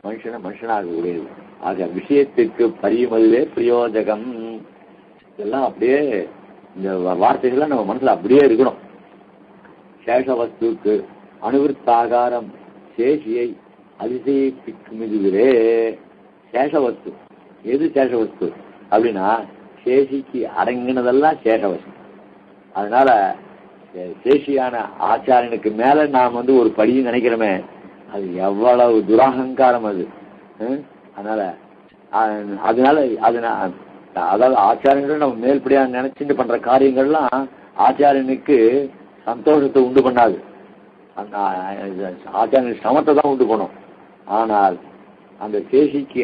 Speaker 1: மனுஷனாகக்கூடியது. ஆக விஷயத்துக்கு பரியுமதுவே பிரயோஜகம். இதெல்லாம் அப்படியே இந்த வார்த்தைகள்லாம் நம்ம மனசுல அப்படியே இருக்கணும். சேஷவஸ்துக்கு அனுவிருத்தாகாரம் சேஷியை அதிசயிப்பிக்கும் இதுவே சேஷவஸ்து. எது சேஷவஸ்து அப்படின்னா சேஷிக்கு அடங்கினதெல்லாம் சேஷவஸ்து. அதனால சேஷியான ஆச்சாரியனுக்கு மேல நாம் ஒரு படியும் நினைக்கிறோமே, அது எவ்வளவு துராகங்காரம் அது. அதனால அதாவது ஆச்சாரியர்கள் நம்ம மேல்படியா நினைச்சுட்டு பண்ற காரியங்கள்லாம் ஆச்சாரியனுக்கு சந்தோஷத்தை உண்டு பண்ணாது. அந்த ஆச்சாரியனுக்கு சமத்தை தான் உண்டு பண்ணும். ஆனால் அந்த சேஷிக்கு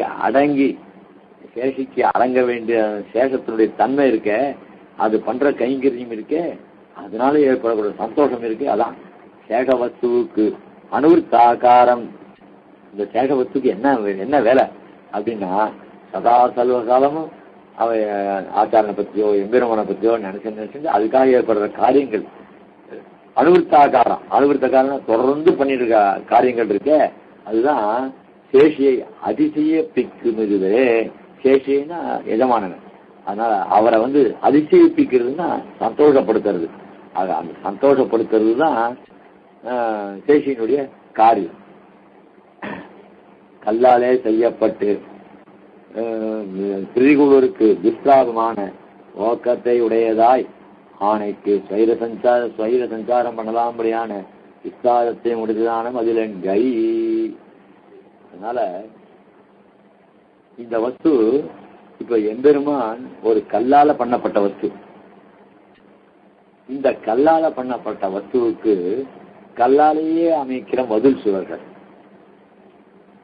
Speaker 1: அடங்க வேண்டிய சேஷத்தினுடைய தன்மை இருக்க, அது பண்ற கைங்கரியம் இருக்க, அதனால ஏற்படக்கூடிய சந்தோஷம் இருக்கு. அதான் சேஷவஸ்துவுக்கு அனுவிருத்தாகாரம். இந்த சேஷவஸ்துக்கு என்ன வேலை அப்படின்னா, சதா சர்வ காலமும் அவ ஆச்சாரனை பத்தியோ எம்பெருமானை பத்தியோ நினைச்சு அதுக்காக ஏற்படுற காரியங்கள் அனுவிருத்தாகாரம் தொடர்ந்து பண்ணிட்டு இருக்க காரியங்கள் இருக்க, அதுதான் சேஷியை அதிசயிப்பிக்குமே. சேஷியன்னா எஜமானன். அதனால அவரை அதிசயிப்பிக்கிறதுனா சந்தோஷப்படுத்துறது. அந்த சந்தோஷப்படுத்துறது தான் சேஷியினுடைய காரியம். கல்லாலே செய்யப்பட்டு திரிகுலருக்கு துஷ்பிராபமான ஓக்கத்தை உடையதாய் ஆணைக்கு ஸ்வைர சஞ்சாரம் பண்ணலாம்படியான விஸ்தாரத்தை முடிந்ததான மதிலங்கை. அதனால இந்த வஸ்து இப்ப எம்பெருமான் ஒரு கல்லால பண்ணப்பட்ட வஸ்து. இந்த கல்லால பண்ணப்பட்ட வஸ்துவுக்கு கல்லாலேயே அமைக்கிற மதில் சுவர்கள்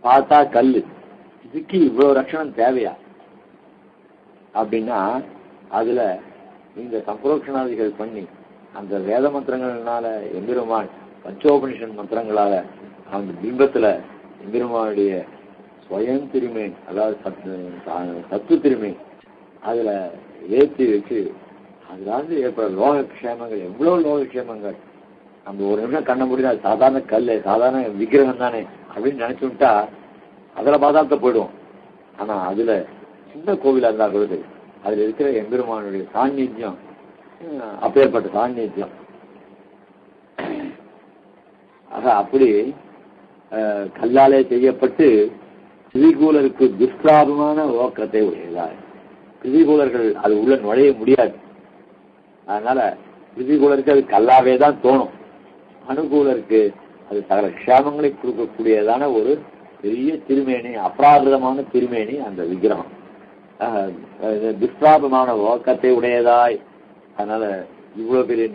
Speaker 1: பார்த்தா கல்லு, இதுக்கு இவ்வளவு ரட்சணம் தேவையா அப்படின்னா, அதுல இந்த சம்பரோக்ஷணாதிகள் பண்ணி அந்த வேத மந்திரங்களால எம்பெருமான் பஞ்சோபனிஷன் மந்திரங்களால அந்த பிம்பத்துல எம்பெருமானுடைய ஸ்வயம் திருமை, அதாவது சத்து திருமை அதுல ஏற்றி வச்சு அதுல ஏற்பட லோகக்ஷேமங்கள், எவ்வளவு லோகக்ஷேமங்கள். நம்ம ஒரு நிமிஷம் கண்ண முடியாது, சாதாரண கல் சாதாரண விக்கிரகம் தானே அப்படின்னு நினைச்சு விட்டா அதுல பாதாளத்தை போயிடுவோம். ஆனா அதுல சின்ன கோவிலா இருந்தா கூட அதுல இருக்கிற எம்பெருமானுடைய சாநித்தியம், அப்பேற்பட்ட சாநித்தியம். ஆக அப்படி கல்லாலே செய்யப்பட்டு திரிகூலருக்கு துஷ்பிராபமான ஓக்கத்தை உடையதாய். திரிகூலர்கள் அது உள்ள நுழைய முடியாது. அதனால திரிகூலருக்கு அது கல்லாவே தான் தோணும். அனுகூலருக்கு அது சகல க்ஷேமங்களை கொடுக்கக்கூடியதான ஒரு பெரிய திருமேனி, அப்ராகிருதமான திருமேனி அந்த விக்கிரகம். துஷ்பிராபமான ஓக்கத்தை உடையதாய். அதனால இவ்வளவு பெரிய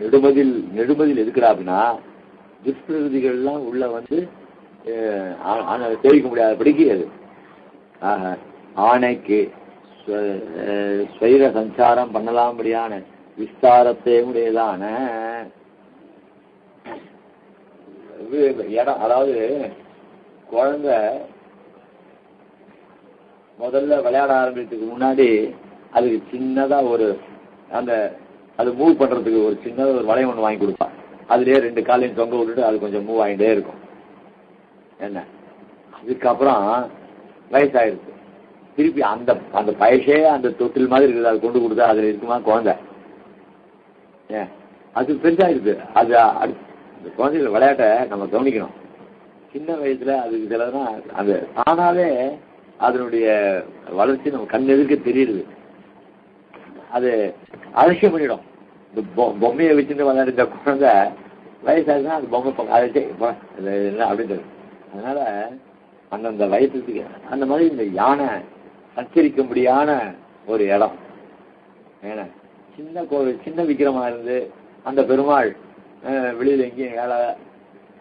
Speaker 1: நெடுமதில் எதுக்குறா அப்படின்னா, துஷ்பிரதிகள்லாம் உள்ள வந்து தெரிவிக்க முடியாதபடிக்கு அது. ஆக ஆணைக்கு ஸ்வைர சஞ்சாரம் பண்ணலாம்படியான விஸ்தாரத்தை உடையதான இடம். அதாவது குழந்தை முதல்ல விளையாட ஆரம்பிக்கிறதுக்கு முன்னாடி அதுக்கு சின்னதா ஒரு அந்த அது மூவ் பண்றதுக்கு ஒரு சின்னதா ஒரு வளையம் ஒன்று வாங்கி கொடுப்பா. அதுலயே 2 காலையும் தொங்க விட்டுட்டு அது கொஞ்சம் மூவ் ஆகிட்டே இருக்கும். என்ன, அதுக்கப்புறம் வயசாயிருக்கு, திருப்பி அந்த அந்த பயசே அந்த தொட்டில் மாதிரி இருக்குது, அது கொண்டு கொடுத்தா அதுல இருக்குமா குழந்தை? ஏன் அது பெருசாயிருக்கு. அது அந்த குழந்தைகள் விளையாட்டை நம்ம கவனிக்கணும். சின்ன வயசுல அதுக்கு சிலதான் அது தானாவே அதனுடைய வளர்ச்சி நம்ம கண் எதிர்க்க தெரியுது. அது அலட்சியம் பண்ணிடும். இந்த பொம்மையை வச்சுட்டு விளையாடுற குழந்தை வயசாச்சுன்னா அது பொம்மை அழைச்சி என்ன அப்படின்னு. அதனால அந்தந்த வயசுக்கு அந்த மாதிரி இந்த யானை சஞ்சரிக்கும்படியான ஒரு இடம். ஏன்னா சின்ன கோவில், சின்ன விக்கிரமா இருந்து அந்த பெருமாள் வெளியில எங்கேயும் வேலை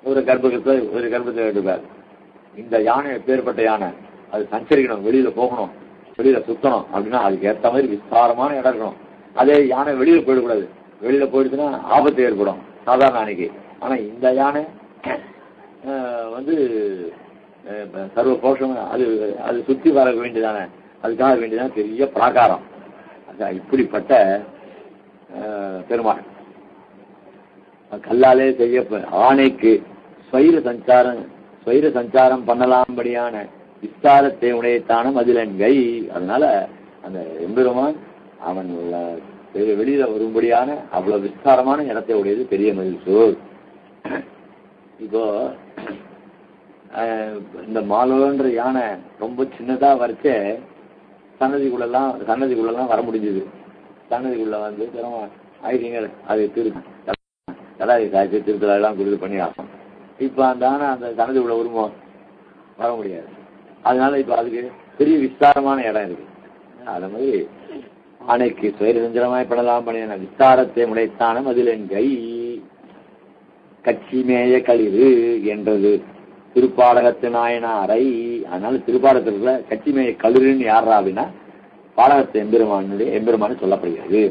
Speaker 1: ஒரு கர்ப்பத்தில் எடுப்பார். இந்த யானை எப்பேற்பட்ட யானை, அது சஞ்சரிக்கணும், வெளியில போகணும், வெளியில சுத்தணும் அப்படின்னா அதுக்கு ஏற்ற மாதிரி விஸ்தாரமான இடம் இருக்கணும். அதே யானை வெளியில போயிடக்கூடாது. வெளியில போயிடுச்சுன்னா ஆபத்து ஏற்படும் சாதாரண யானைக்கு. ஆனா இந்த யானை வந்து சர்வ போஷம், அது அது சுத்தி வர வேண்டியதானே, அதுக்காக வேண்டியதான பெரிய பிராகாரம். இப்படிப்பட்ட பெருமாள் கல்லாலே செய்ய ஆணைக்கு ஸ்வைர சஞ்சாரம் பண்ணலாம்படியான விஸ்தாரத்தை உடையத்தான மதிலன்கை. அதனால அந்த எம்பெருமான் அவன் வெளியில வரும்படியான அவ்வளவு விஸ்தாரமான இடத்தை உடையது பெரிய மதில் சோர். இப்போ இந்த மாலோன்ற யானை ரொம்ப சின்னதா வரைச்சே சன்னதிக்குள்ளெல்லாம் வர முடிஞ்சது. சன்னதிக்குள்ள வந்து ஆயிட்டீங்க, அது கடாரி காய்ச்சி திருத்தலாம் கொடுத்து பண்ணி ஆகும். இப்ப அந்த ஆனை அந்த சன்னதிக்குள்ள வருமோ? வர முடியாது. அதனால இப்ப அதுக்கு பெரிய விஸ்தாரமான இடம் இருக்கு. அது மாதிரி ஆணைக்கு சுய சஞ்சலமாய் படலாம் பண்ணின விஸ்தாரத்தை முளைத்தான மதிலன் கை கட்சிமேய களிறு என்றது திருப்பாடகத்து நாயனாரை. அதனால திருப்பாடகத்துல கட்சிமேய களிறுன்னு யாரா அப்படின்னா பாடகத்து எம்பெருமானு சொல்லப்படுகிறது.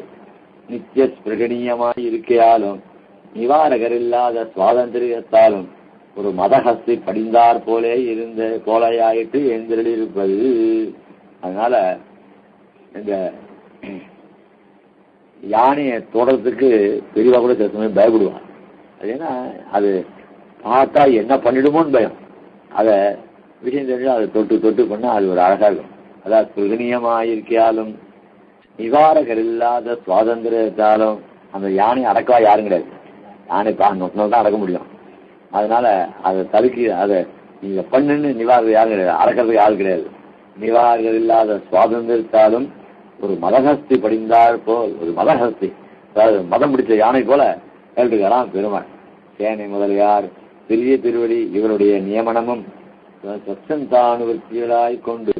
Speaker 1: நித்திய ஸ்பிரகணீயமாய் இருக்கையாலும் நிவாரகர் இல்லாத சுவாதந்திரியத்தாலும் ஒரு மதஹஸ்தி படிந்தார் போலே போலையாயிட்டு எழுந்திருப்பது. அதனால இந்த யானையை தொடறதுக்கு பெரியவா கூட சில சமயம் பயப்படுவான். அது ஏன்னா அது பார்த்தா என்ன பண்ணிடுமோன்னு பயம். அதை விஷயம் தெரிஞ்சு அதை தொட்டு பண்ணா அது ஒரு அழகா இருக்கும். அதாவது பிரகணியமாயிருக்காலும் நிவாரகர் இல்லாத சுவாதந்திரத்தாலும் அந்த யானையை அடக்கவா யாரும் கிடையாது. யானை தான் அடக்க முடியும். அதனால அதை தடுக்கி அதை நீங்க பண்ணுன்னு நிவாரகர் யாரும் கிடையாது, அடக்கிறதுக்கு யாரும் கிடையாது. நிவாரகர் இல்லாத சுவாதந்திரத்தாலும் ஒரு மதஹஸ்தி படிந்தால் போல், ஒரு மதஹஸ்தி அதாவது மதம் பிடிச்ச யானை போல கேட்டுக்கலாம் பெருமாள். சேனை முதலியார் பெரிய திருவடி இவருடைய நியமனமும் சச்சந்தானுவர்த்திகளாய் கொண்டு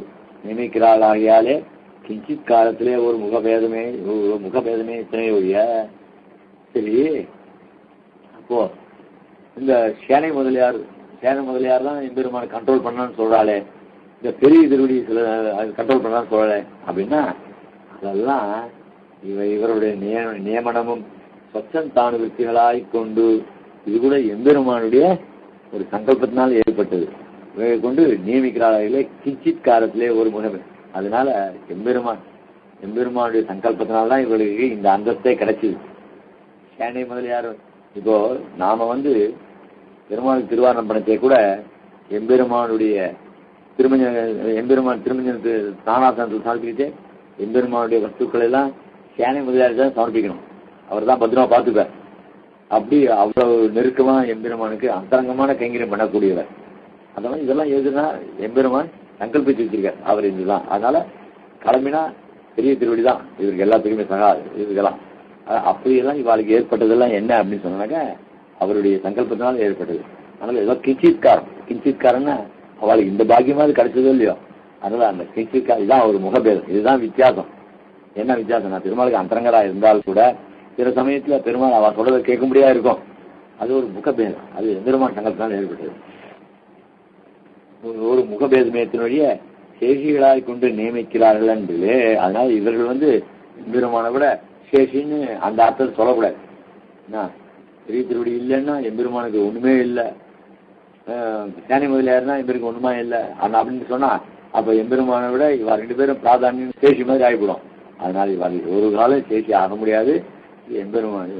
Speaker 1: நியமிக்கிறாள். ஆகியாலே கிஞ்சித் காலத்திலே ஒரு முகபேதமே இத்தனை ஒழிய சரி, அப்போ இந்த சேனை முதலியார் தான் எம்பெருமான கண்ட்ரோல் பண்ணான்னு சொல்றாளே, இந்த பெரிய திருவடி சில கண்ட்ரோல் பண்ணான்னு சொல்லலை அப்படின்னா, அதெல்லாம் இவருடைய நியமனமும் சொச்சந்தானு விற்பிகளாய் கொண்டு இது கூட எம்பெருமானுடைய ஒரு சங்கல்பத்தினால் ஏற்பட்டது. இவை கொண்டு நியமிக்கிறார்களே கிஞ்சித் காலத்திலே ஒரு முகம். அதனால எம்பெருமானுடைய சங்கல்பத்தினால்தான் இவர்களுக்கு இந்த அந்தஸ்தே கிடைச்சிது. சேனை முதலியார் இப்போ நாம பெருமாள் திருவாரணம் பணத்தை கூட எம்பெருமானுடைய எம்பெருமான் திருமஞ்சனத்து தானாசனத்தில் சமர்ப்பிக்கிட்டு எம்பெருமானுடைய வஸ்துக்கள் எல்லாம் சேனை முதலியார் தான் சமர்ப்பிக்கணும். அவர் தான் பத்திரமா பார்த்துப்பார். அப்படி அவ்வளவு நெருக்கமா எம்பெருமானுக்கு அந்தரங்கமான கைங்கரியம் பண்ணக்கூடியவர். அந்த மாதிரி இதெல்லாம் எதுனா எம்பெருமான் சங்கல்பிச்சு வச்சிருக்கார் அவர் இதுதான். அதனால கிளம்பினா பெரிய திருவடி தான் இவருக்கு எல்லாத்துக்குமே இதுக்கெல்லாம். அப்படியெல்லாம் இவாளுக்கு ஏற்பட்டதெல்லாம் என்ன அப்படின்னு சொன்னாக்க அவருடைய சங்கல்பத்தினால ஏற்பட்டது. அதனால ஏதோ கிஞ்சித்காரன்னா அவளுக்கு இந்த பாக்கியமாவது கிடைச்சதோ இல்லையோ, அதனால அந்த கிஞ்சித்கார் இதுதான் ஒரு முகபேதம். இதுதான் வித்தியாசம். என்ன வித்தியாசம்னா, பெருமாளுக்கு அந்தரங்கரா இருந்தால் கூட சில சமயத்துல பெருமாள் அவ சொல்றதை கேட்க முடியா இருக்கும். அது ஒரு முகபேதம். அது எம்பெருமான் சங்கல்பத்தினால ஏற்பட்டது. ஒரு முகபேதமயத்தினுடைய சேஷிகளாய் கொண்டு நியமிக்கிறார்கள் என்று. அதனால இவர்கள் எம்பெருமான விட சேஷின்னு அந்த அர்த்தத்தை சொல்லக்கூடாது. பெரிய திருவடி இல்லைன்னா எம்பெருமானுக்கு ஒண்ணுமே இல்லை, சேனை முதலியாருன்னா எம்பெருக்கு ஒண்ணுமா இல்லை அப்படின்னு சொன்னா அப்ப எம்பெருமானை விட இவ 2 பேரும் பிராதானியம் சேஷி மாதிரி ஆகிவிடும். அதனால இவள் ஒரு காலம் சேஷி ஆக முடியாது. எம்பெருமான்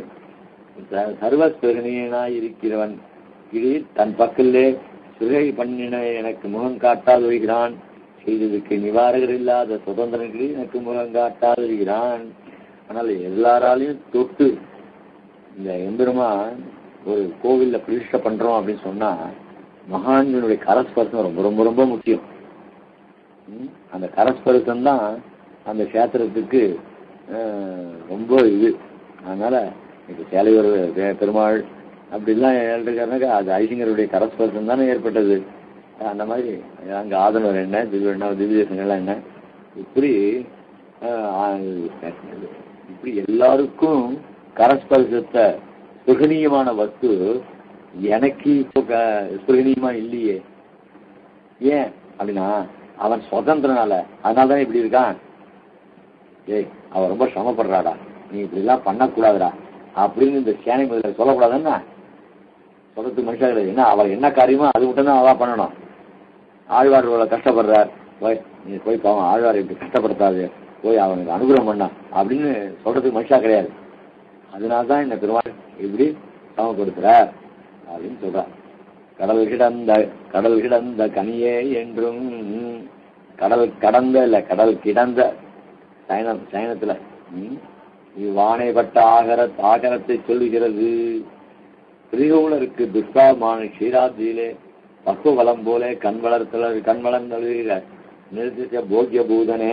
Speaker 1: சர்வஸ்வரணியனாய் இருக்கிறவன் கீழ் தன் பக்கத்திலே சிறுகை பண்ணின எனக்கு முகம் காட்டாது வருகிறான், செய்ததுக்கு நிவாரகர் இல்லாத சுதந்திரனுக்கு எனக்கு முகம் காட்டாது வருகிறான். ஆனால் எல்லாராலையும் தொட்டு இந்த எம்பெருமான் ஒரு கோவில்ல பிரதிஷ்டை பண்றோம் அப்படின்னு சொன்னா மகான்களுடைய கரஸ்பர்சம் ரொம்ப ரொம்ப ரொம்ப முக்கியம். அந்த கரஸ்பர்சம் தான் அந்த கஷேத்திரத்துக்கு ரொம்ப இது. அதனால இப்ப சேலையூர் பெருமாள் அப்படிலாம் எழுதுக்காரனாக்கா அது ஐசிங்கருடைய கரஸ்பர்சம் தானே ஏற்பட்டது. அந்த மாதிரி அங்கே ஆதனவர் என்ன, திவ்ய தேசங்கள்லாம் என்ன, இப்படி எல்லாருக்கும் கரஸ்பர்சத்தை சுகனீயமான வஸ்து எனக்கு இப்போ சுகனீயமா இல்லையே. ஏன் அப்படின்னா அவன் சுதந்திரனால. அதனாலதான் இப்படி இருக்கான். அவன் ரொம்ப சிரமப்படுறாடா, நீ இப்படி எல்லாம் பண்ணக்கூடாதுடா அப்படின்னு இந்த சேனை முதல்ல சொல்லக்கூடாதுன்னா சொல்றதுக்கு மனுஷா கிடையாது. ஏன்னா அவர் என்ன காரியமோ அது மட்டும் தான் அவா பண்ணணும். ஆழ்வார் கஷ்டப்படுறார், நீ போய் பாவம் ஆழ்வார் இப்படி கஷ்டப்படுத்தாது, போய் அவனுக்கு அனுகிரகம் பண்ணா அப்படின்னு சொல்றதுக்கு மனுஷா கிடையாது. அதனால்தான் இந்த பெருமாள் இப்படி சமப்படுத்துறார் அப்படின்னு சொல்றார். கடல் கிடந்த கனியே என்றும், கடல் கடந்த இல்ல கடல் கிடந்த சயனத்துல இவ்வானைப்பட்ட ஆகரத்தை சொல்லுகிறது. திரிகோளருக்கு துஷ்பாமான க்ஷீராத்தியிலே பக்குவலம் போல கண்வளர்ந்த நிறுத்திய போக்கிய பூதனே,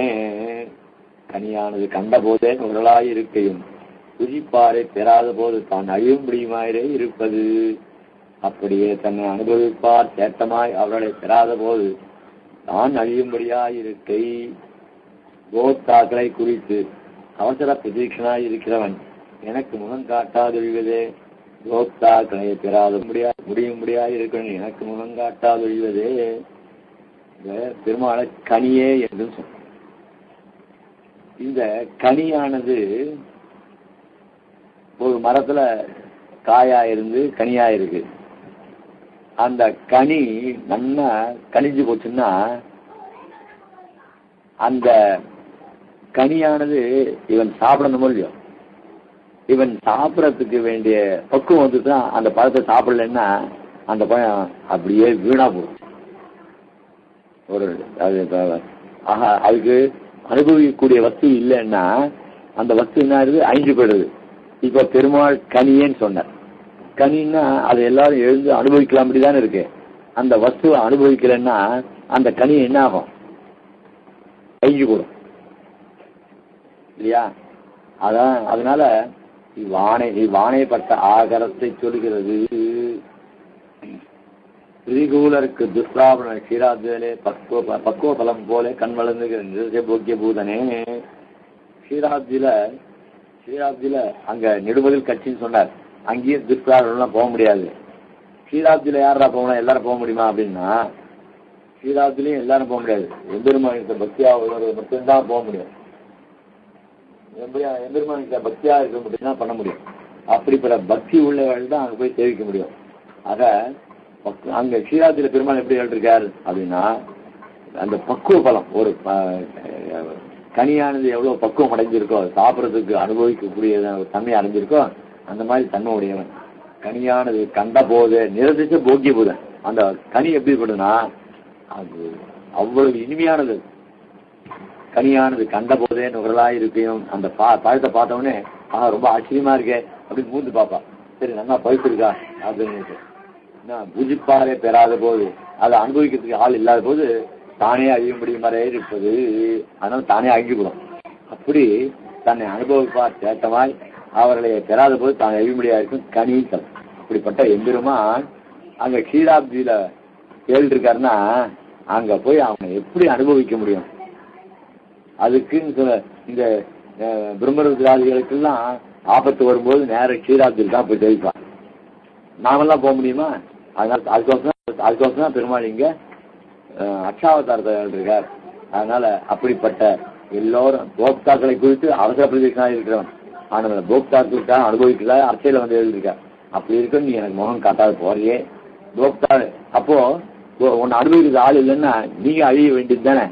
Speaker 1: கனியானது கண்ட போதே உரளாயிருக்கையும் புதிப்பாறை பெறாத போது தான் அழியும்படியுமாயிரே இருப்பது. அப்படியே தன்னை அனுபவிப்பார் சேட்டமாய் அவர்களை பெறாத போது தான் அழியும்படியாயிருக்கை. கோத்தாக்களை குறித்து அவசர பிரதீட்சனாய் இருக்கிறவன் எனக்கு முகம் காட்டாதொழிவதே. கோத்தாக்களை பெறாத முடியும்படியாய் இருக்கிறவன் எனக்கு முகம் காட்டாதொழிவதே. பெருமாளை கனியே என்று சொன்ன இந்த கனியானது ஒரு மரத்துல காயா இருந்து கனியா இருக்கு. அந்த கனி நல்லா கனிஞ்சு போச்சுன்னா அந்த கனியானது இவன் சாப்பிடணுமோ இல்லையோ, இவன் சாப்பிடறதுக்கு வேண்டிய பக்குவம் வந்துதான் அந்த பழத்தை சாப்பிடலன்னா அந்த பழம் அப்படியே வீணா போகும். அதுக்கு அனுபவிக்கக்கூடிய வஸ்து இல்லைன்னா அந்த வஸ்து என்ன ஆகுது, அழிஞ்சு போயிடுது. இப்ப பெருமாள் கனியேன்னு சொன்னார். கனின்னா அதை எல்லாரும் எழுந்து அனுபவிக்கலாம் அப்படிதானே இருக்கு. அந்த வஸ்துவை அனுபவிக்கலன்னா அந்த கனி என்ன ஆகும், அழிஞ்சு போடும் இல்லையா. அதான் அதனால இவ்வானைப்பட்ட ஆகரத்தை சொல்கிறது. திரிகூலருக்கு துஷ்பிராபண க்ஷீராத்வேலே பக்குவ பலம் போல கண் வளர்ந்துகிற போக்கிய பூதனே. க்ஷீராத்தியில ஸ்ரீராப்தியில அங்க நெடுமதில் கட்சின்னு சொன்னார். அங்கேயும் துஷ்பிரயோகம் போக முடியாது. ஸ்ரீராப்தியில யாரா போகணும், எல்லாரும் போக முடியுமா அப்படின்னா ஸ்ரீராப்திலையும் எல்லாரும் போக முடியாது. எம்பெருமானித்த பக்தியா உள்ளவர்கள் மட்டும்தான் போக முடியும். எம்பெருமானித்த பக்தியா இருக்க மட்டும்தான் பண்ண முடியும். அப்படிப்பட்ட பக்தி உள்ளவர்கள் தான் அங்க போய் சேவிக்க முடியும். ஆக அங்க ஸ்ரீராப்தியில பெருமாள் எப்படி எழுதிருக்காரு அப்படின்னா அந்த பக்குவ பலம், ஒரு கனியானது எவ்வளவு பக்குவம் அடைஞ்சிருக்கோ, சாப்பிட்றதுக்கு அனுபவிக்கக்கூடிய தன்மை அடைஞ்சிருக்கோ, அந்த மாதிரி தன்மை உடையவன். கனியானது கண்ட போது நிரதிச்ச போக்கிய போது அந்த கனி எப்படி படுதுன்னா அது அவ்வளவு இனிமையானது. கனியானது கண்ட போதே நுகரலாய் இருக்கையும் அந்த பழத்தை பார்த்தவொடனே ரொம்ப ஆச்சரியமா இருக்கே அப்படின்னு மூந்து பாப்பா. சரி நல்லா பழுத்திருக்கா அப்படின்னு புஜிப்பாரே பெறாத போது, அதை அனுபவிக்கிறதுக்கு ஆள் இல்லாத போது தானே அழியும்படி மாதிரி இருப்பது. அதனால தானே அழிஞ்சுவிடும். அப்படி தன்னை அனுபவிப்பார் சேட்டமாய் அவர்களை பெறாத போது தான் அழியும்படியா இருக்கும் கனித்தல். அப்படிப்பட்ட எம்பெருமான் அங்க கீழாப்தியில கேள்விருக்காருன்னா அங்க போய் அவங்க எப்படி அனுபவிக்க முடியும்? அதுக்குன்னு சொல்ல இந்த பிரம்மருத்ராதிகளுக்கெல்லாம் ஆபத்து வரும்போது நேர கீழாப்தியில் தான் போய் ஜெயிப்பான். நாமெல்லாம் போக முடியுமா? அதனால அதுக்கோசம் தான் பெருமாள் இங்க அக்ஷாவதாரத்தை இருக்கார். அதனால அப்படிப்பட்ட எல்லோரும் போக்தாக்களை குறித்து அவசர பிரதேசனாக இருக்கிறவன். ஆனால் போக்தாக்களுக்காக அனுபவிக்கிறதா அர்ச்சையில வந்து எழுதியிருக்கார். அப்படி இருக்கு நீ எனக்கு முகம் காட்டாத போறியே போக்தா. அப்போ உன்னை அனுபவிக்கிறது ஆள் இல்லைன்னா நீங்க அழிய வேண்டியது தானே.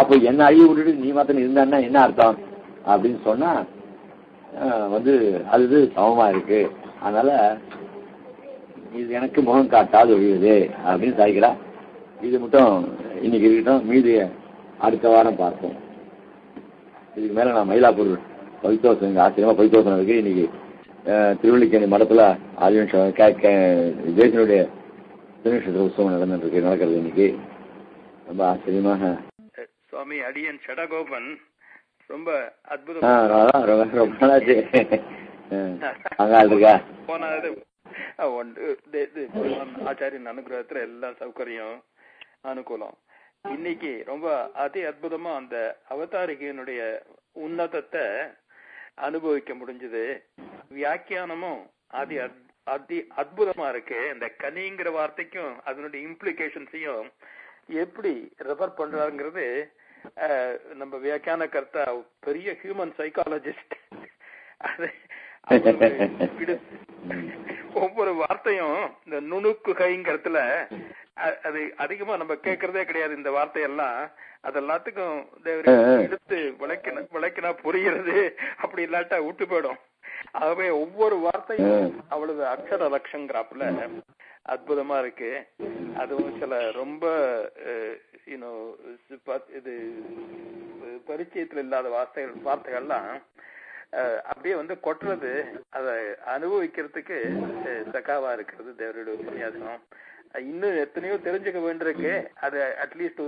Speaker 1: அப்போ என்ன அழிய விட்டுட்டு நீ மாத்திரம் இருந்தான்னா என்ன அர்த்தம் அப்படின்னு சொன்னா வந்து அது சமமா இருக்கு. அதனால இது எனக்கு முகம் காட்டாது ஒழியுது அப்படின்னு சாய்க்கிறா. இது மட்டும் இன்னைக்கு இருக்கட்டும், மீதி அடுத்த வாரம் பார்ப்போம். இதுக்கு மேல நான் மயிலாப்பூர் பவித்தோசம் ஆச்சரியமா பவித்தோசம் இருக்கு. இன்னைக்கு திருவள்ளிக்கேணி மடத்துல ஆதிவன் தேசனுடைய திருநட்சத்திர உற்சவம் நடக்கிறது. இன்னைக்கு ரொம்ப ஆச்சரியமாக
Speaker 2: சுவாமி அடியன் ஷடகோபன் ரொம்ப அற்புதம். ஆச்சாரியன் அனுகிரகத்துல எல்லா சௌகரியம் அனுகூலம். இன்னைக்கு ரொம்ப அதி அற்புதமா அந்த அவதாரிகையினுடைய உன்னதத்தை அனுபவிக்க முடிஞ்சது. வியாக்கியானமும் அதி அற்புதமா இருக்கு. இந்த கனிங்கிற வார்த்தைக்கும் அதனுடைய இம்ப்ளிகேஷன்ஸையும் எப்படி ரெஃபர் பண்றாங்கிறது நம்ம வியாக்கியான கர்த்தா பெரிய ஹியூமன் சைக்காலஜிஸ்ட். ஒவ்வொரு வார்த்தையும் இந்த நுணுக்கு கைங்கிறதுல அது அதிகமா நம்ம கேட்கறதே கிடையாது. இந்த வார்த்தையெல்லாம் அது எல்லாத்துக்கும் எடுத்து விளக்கினா புரியுறது, அப்படி இல்லாட்டா விட்டு போயிடும். ஆகவே ஒவ்வொரு வார்த்தையும் அவ்வளவு அக்ஷர லட்சங்கிறாப்புல அற்புதமா இருக்கு. அதுவும் சில ரொம்ப இது பரிச்சயத்துல இல்லாத வார்த்தைகள்லாம் அப்படியே வந்து கொட்டுறது, அதை அனுபவிக்கிறதுக்கு சகாவா இருக்கிறது தேவருடைய உபன்யாசம். இன்னும் எத்தனையோ தெரிஞ்சுக்க வேண்டியிருக்கு. அது அட்லீஸ்ட்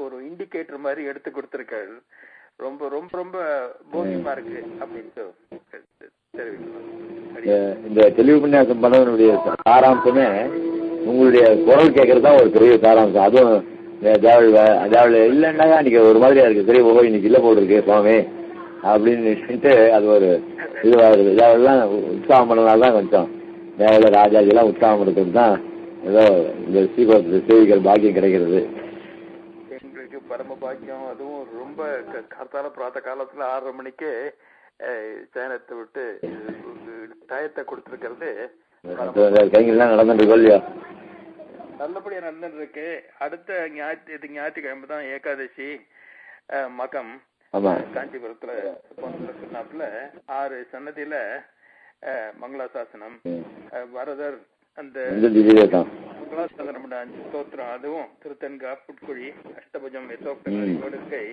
Speaker 2: ஒரு இண்டிகேட்டர் மாதிரி எடுத்து கொடுத்திருக்காரு. ரொம்ப ரொம்ப ரொம்ப போகியமா இருக்கு அப்படின்ட்டு தெரிவிக்கலாம்.
Speaker 1: இந்த தெளிவு உபன்யாசம் பண்ணவனுடைய சாராம்சமே உங்களுடைய குரல் கேட்கறது தான் ஒரு பெரிய சாராம்சம். அதுவும் தேவள் இல்லைன்னா இன்னைக்கு ஒரு மாதிரியா இருக்கு. சரி ஓஹோ இன்னைக்கு இல்ல போல் இருக்கு சுவாமி அப்படின்னு அது ஒரு இதுவாகுது. தேவெல்லாம் உற்சாகம் பண்ணனால்தான் கொஞ்சம் தேவல ராஜாஜி எல்லாம் உற்சாகம் இருக்கிறது தான் ஏதோ இந்த ஸ்ரீகோலத்து சேவிகள் பாக்கியம் கிடைக்கிறது.
Speaker 2: எங்களுக்கு பரம பாக்கியம். அதுவும் ரொம்ப காத்தால பிராத்த காலத்துல 6:30 மணிக்கு சேனத்தை விட்டு டயத்தை கொடுத்துருக்கிறது
Speaker 1: கைங்கெல்லாம் நடந்துட்டு இல்லையா?
Speaker 2: நல்லபடியா நடந்துட்டு இருக்கு. அடுத்த ஞாயிற்றுக்கிழமை தான் ஏகாதசி மகம் காஞ்சிபுரத்துல சொன்னாப்புல 6 சன்னதியில மங்களாசாசனம் வரதர் அந்த மங்களாசாசனம் 5 ஸ்தோத்திரம், அதுவும் திருத்தன்கா புட்குழி அஷ்டபுஜம் இருக்கை.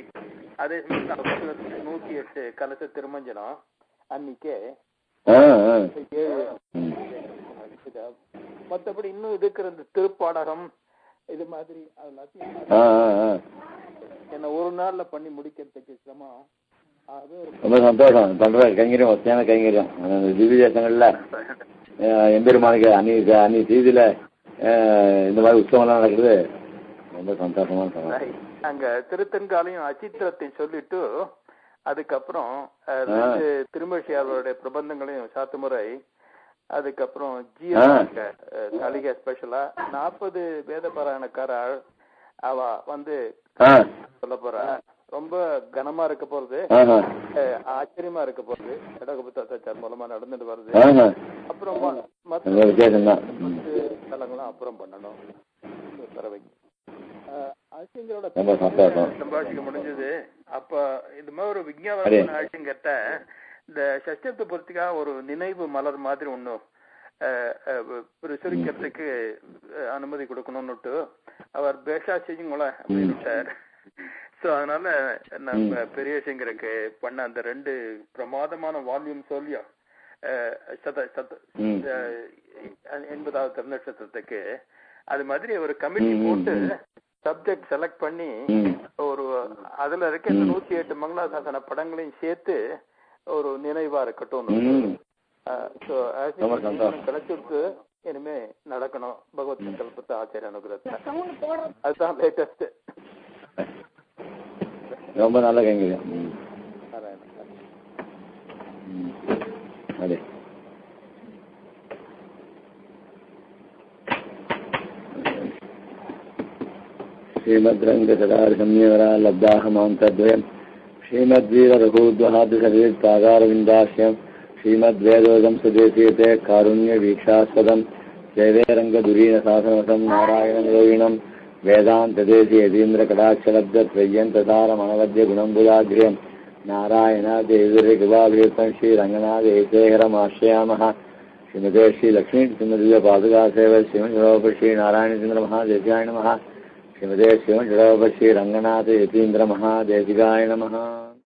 Speaker 2: அதே சமயத்துல 108 கலச திருமஞ்சனம் அன்னைக்கே. மற்றபடி இன்னும் இருக்கிற இந்த திருப்பாடகம் இது மாதிரி எல்லாத்தையும் என்ன ஒரு நாள்ல பண்ணி முடிக்கிறதுக்கு சிரமம்.
Speaker 1: ரொம்ப சந்தோஷம் பண்ற கைங்கரியம், வசதியான கைங்கரியம். திவ்ய தேசங்கள்ல எம்பெருமானுக்கு அன்னி செய்தியில இந்த மாதிரி உற்சவம்லாம் நடக்குது. ரொம்ப சந்தோஷமா
Speaker 2: அங்க திருத்தன்காலையும் அச்சித்திரத்தை சொல்லிட்டு அதுக்கப்புறம் திருமழிசையாளருடைய பிரபந்தங்களையும் சாத்துமுறை, அதுக்கப்புறம் காளிகா ஸ்பெஷலா 40 வேத பாராயணக்கார அவ வந்து சொல்ல போற. ரொம்ப கனமா இருக்க போறது, ஆச்சரியமா இருக்க போறது, கடகபுத்தாச்சார் மூலமா நடந்துட்டு வருது. அப்புறம் ஸ்தலங்களும் அப்புறம் பண்ணணும். பறவைக்கு சம்பாஷிக்க முடிஞ்சது. அப்ப இது மாதிரி ஒரு விஞ்ஞாபன ஆட்சிங்கட்ட இந்த சஷ்டத்தை பொறுத்துக்காக ஒரு நினைவு மலர் மாதிரி ஒண்ணு பிரசுரிக்கிறதுக்கு அனுமதி கொடுக்கணும்னுட்டு அவர் பேஷா செய்யுங்கள அப்படின்னுட்டார். சோ அதனால நம்ம பெரியசிங்கருக்கு பண்ண அந்த 2 பிரமாதமான வால்யூம் சொல்லியோ 80வது திருநட்சத்திரத்துக்கு அது மாதிரி ஒரு கமிட்டி போட்டு சப்ஜெக்ட் செலக்ட் பண்ணி ஒரு அதுல இருக்க 108 மங்களாசாசன படங்களையும் சேர்த்து ஒரு நினைவா இருக்கட்டும். கிடைச்சிருக்கு, இனிமே நடக்கணும் பகவத் சங்கல்பத்தை ஆச்சாரிய அனுகிரகத்தை. அதுதான் லேட்டஸ்ட்.
Speaker 1: ரொம்ப நல்ல கைங்க. श्रीमद्रंग सदार सम्यवरा लब्धाहमां तद्वयम् श्रीमद्वीर रघुद्वहाद सवेत्तागारविन्दाश्यम् श्रीमद्वेदोदं सुदेशीयते कारुण्य वीक्षास्पदं जयवे रंगधुरीन शासनवतं नारायण योगिनं वेदान्तदेशी यतीन्द्र कटाक्षलब्धत्रय्यन्तसारमनवद्य गुणम्बुदाग्र्यं नारायणादेविर्गुभाभियुक्तं श्रीरङ्गनाथेशेखरमाश्रयामः। श्रीमते श्रीलक्ष्मीनृसिंहदिव्यपादुकासेवा श्रीमन्षडोपश्रीनारायणचन्द्रमहादेशिकाय नमः। श्रीमते श्रीमन्षडोपश्रीरङ्गनाथ यतीन्द्र महादेशिकाय नमः।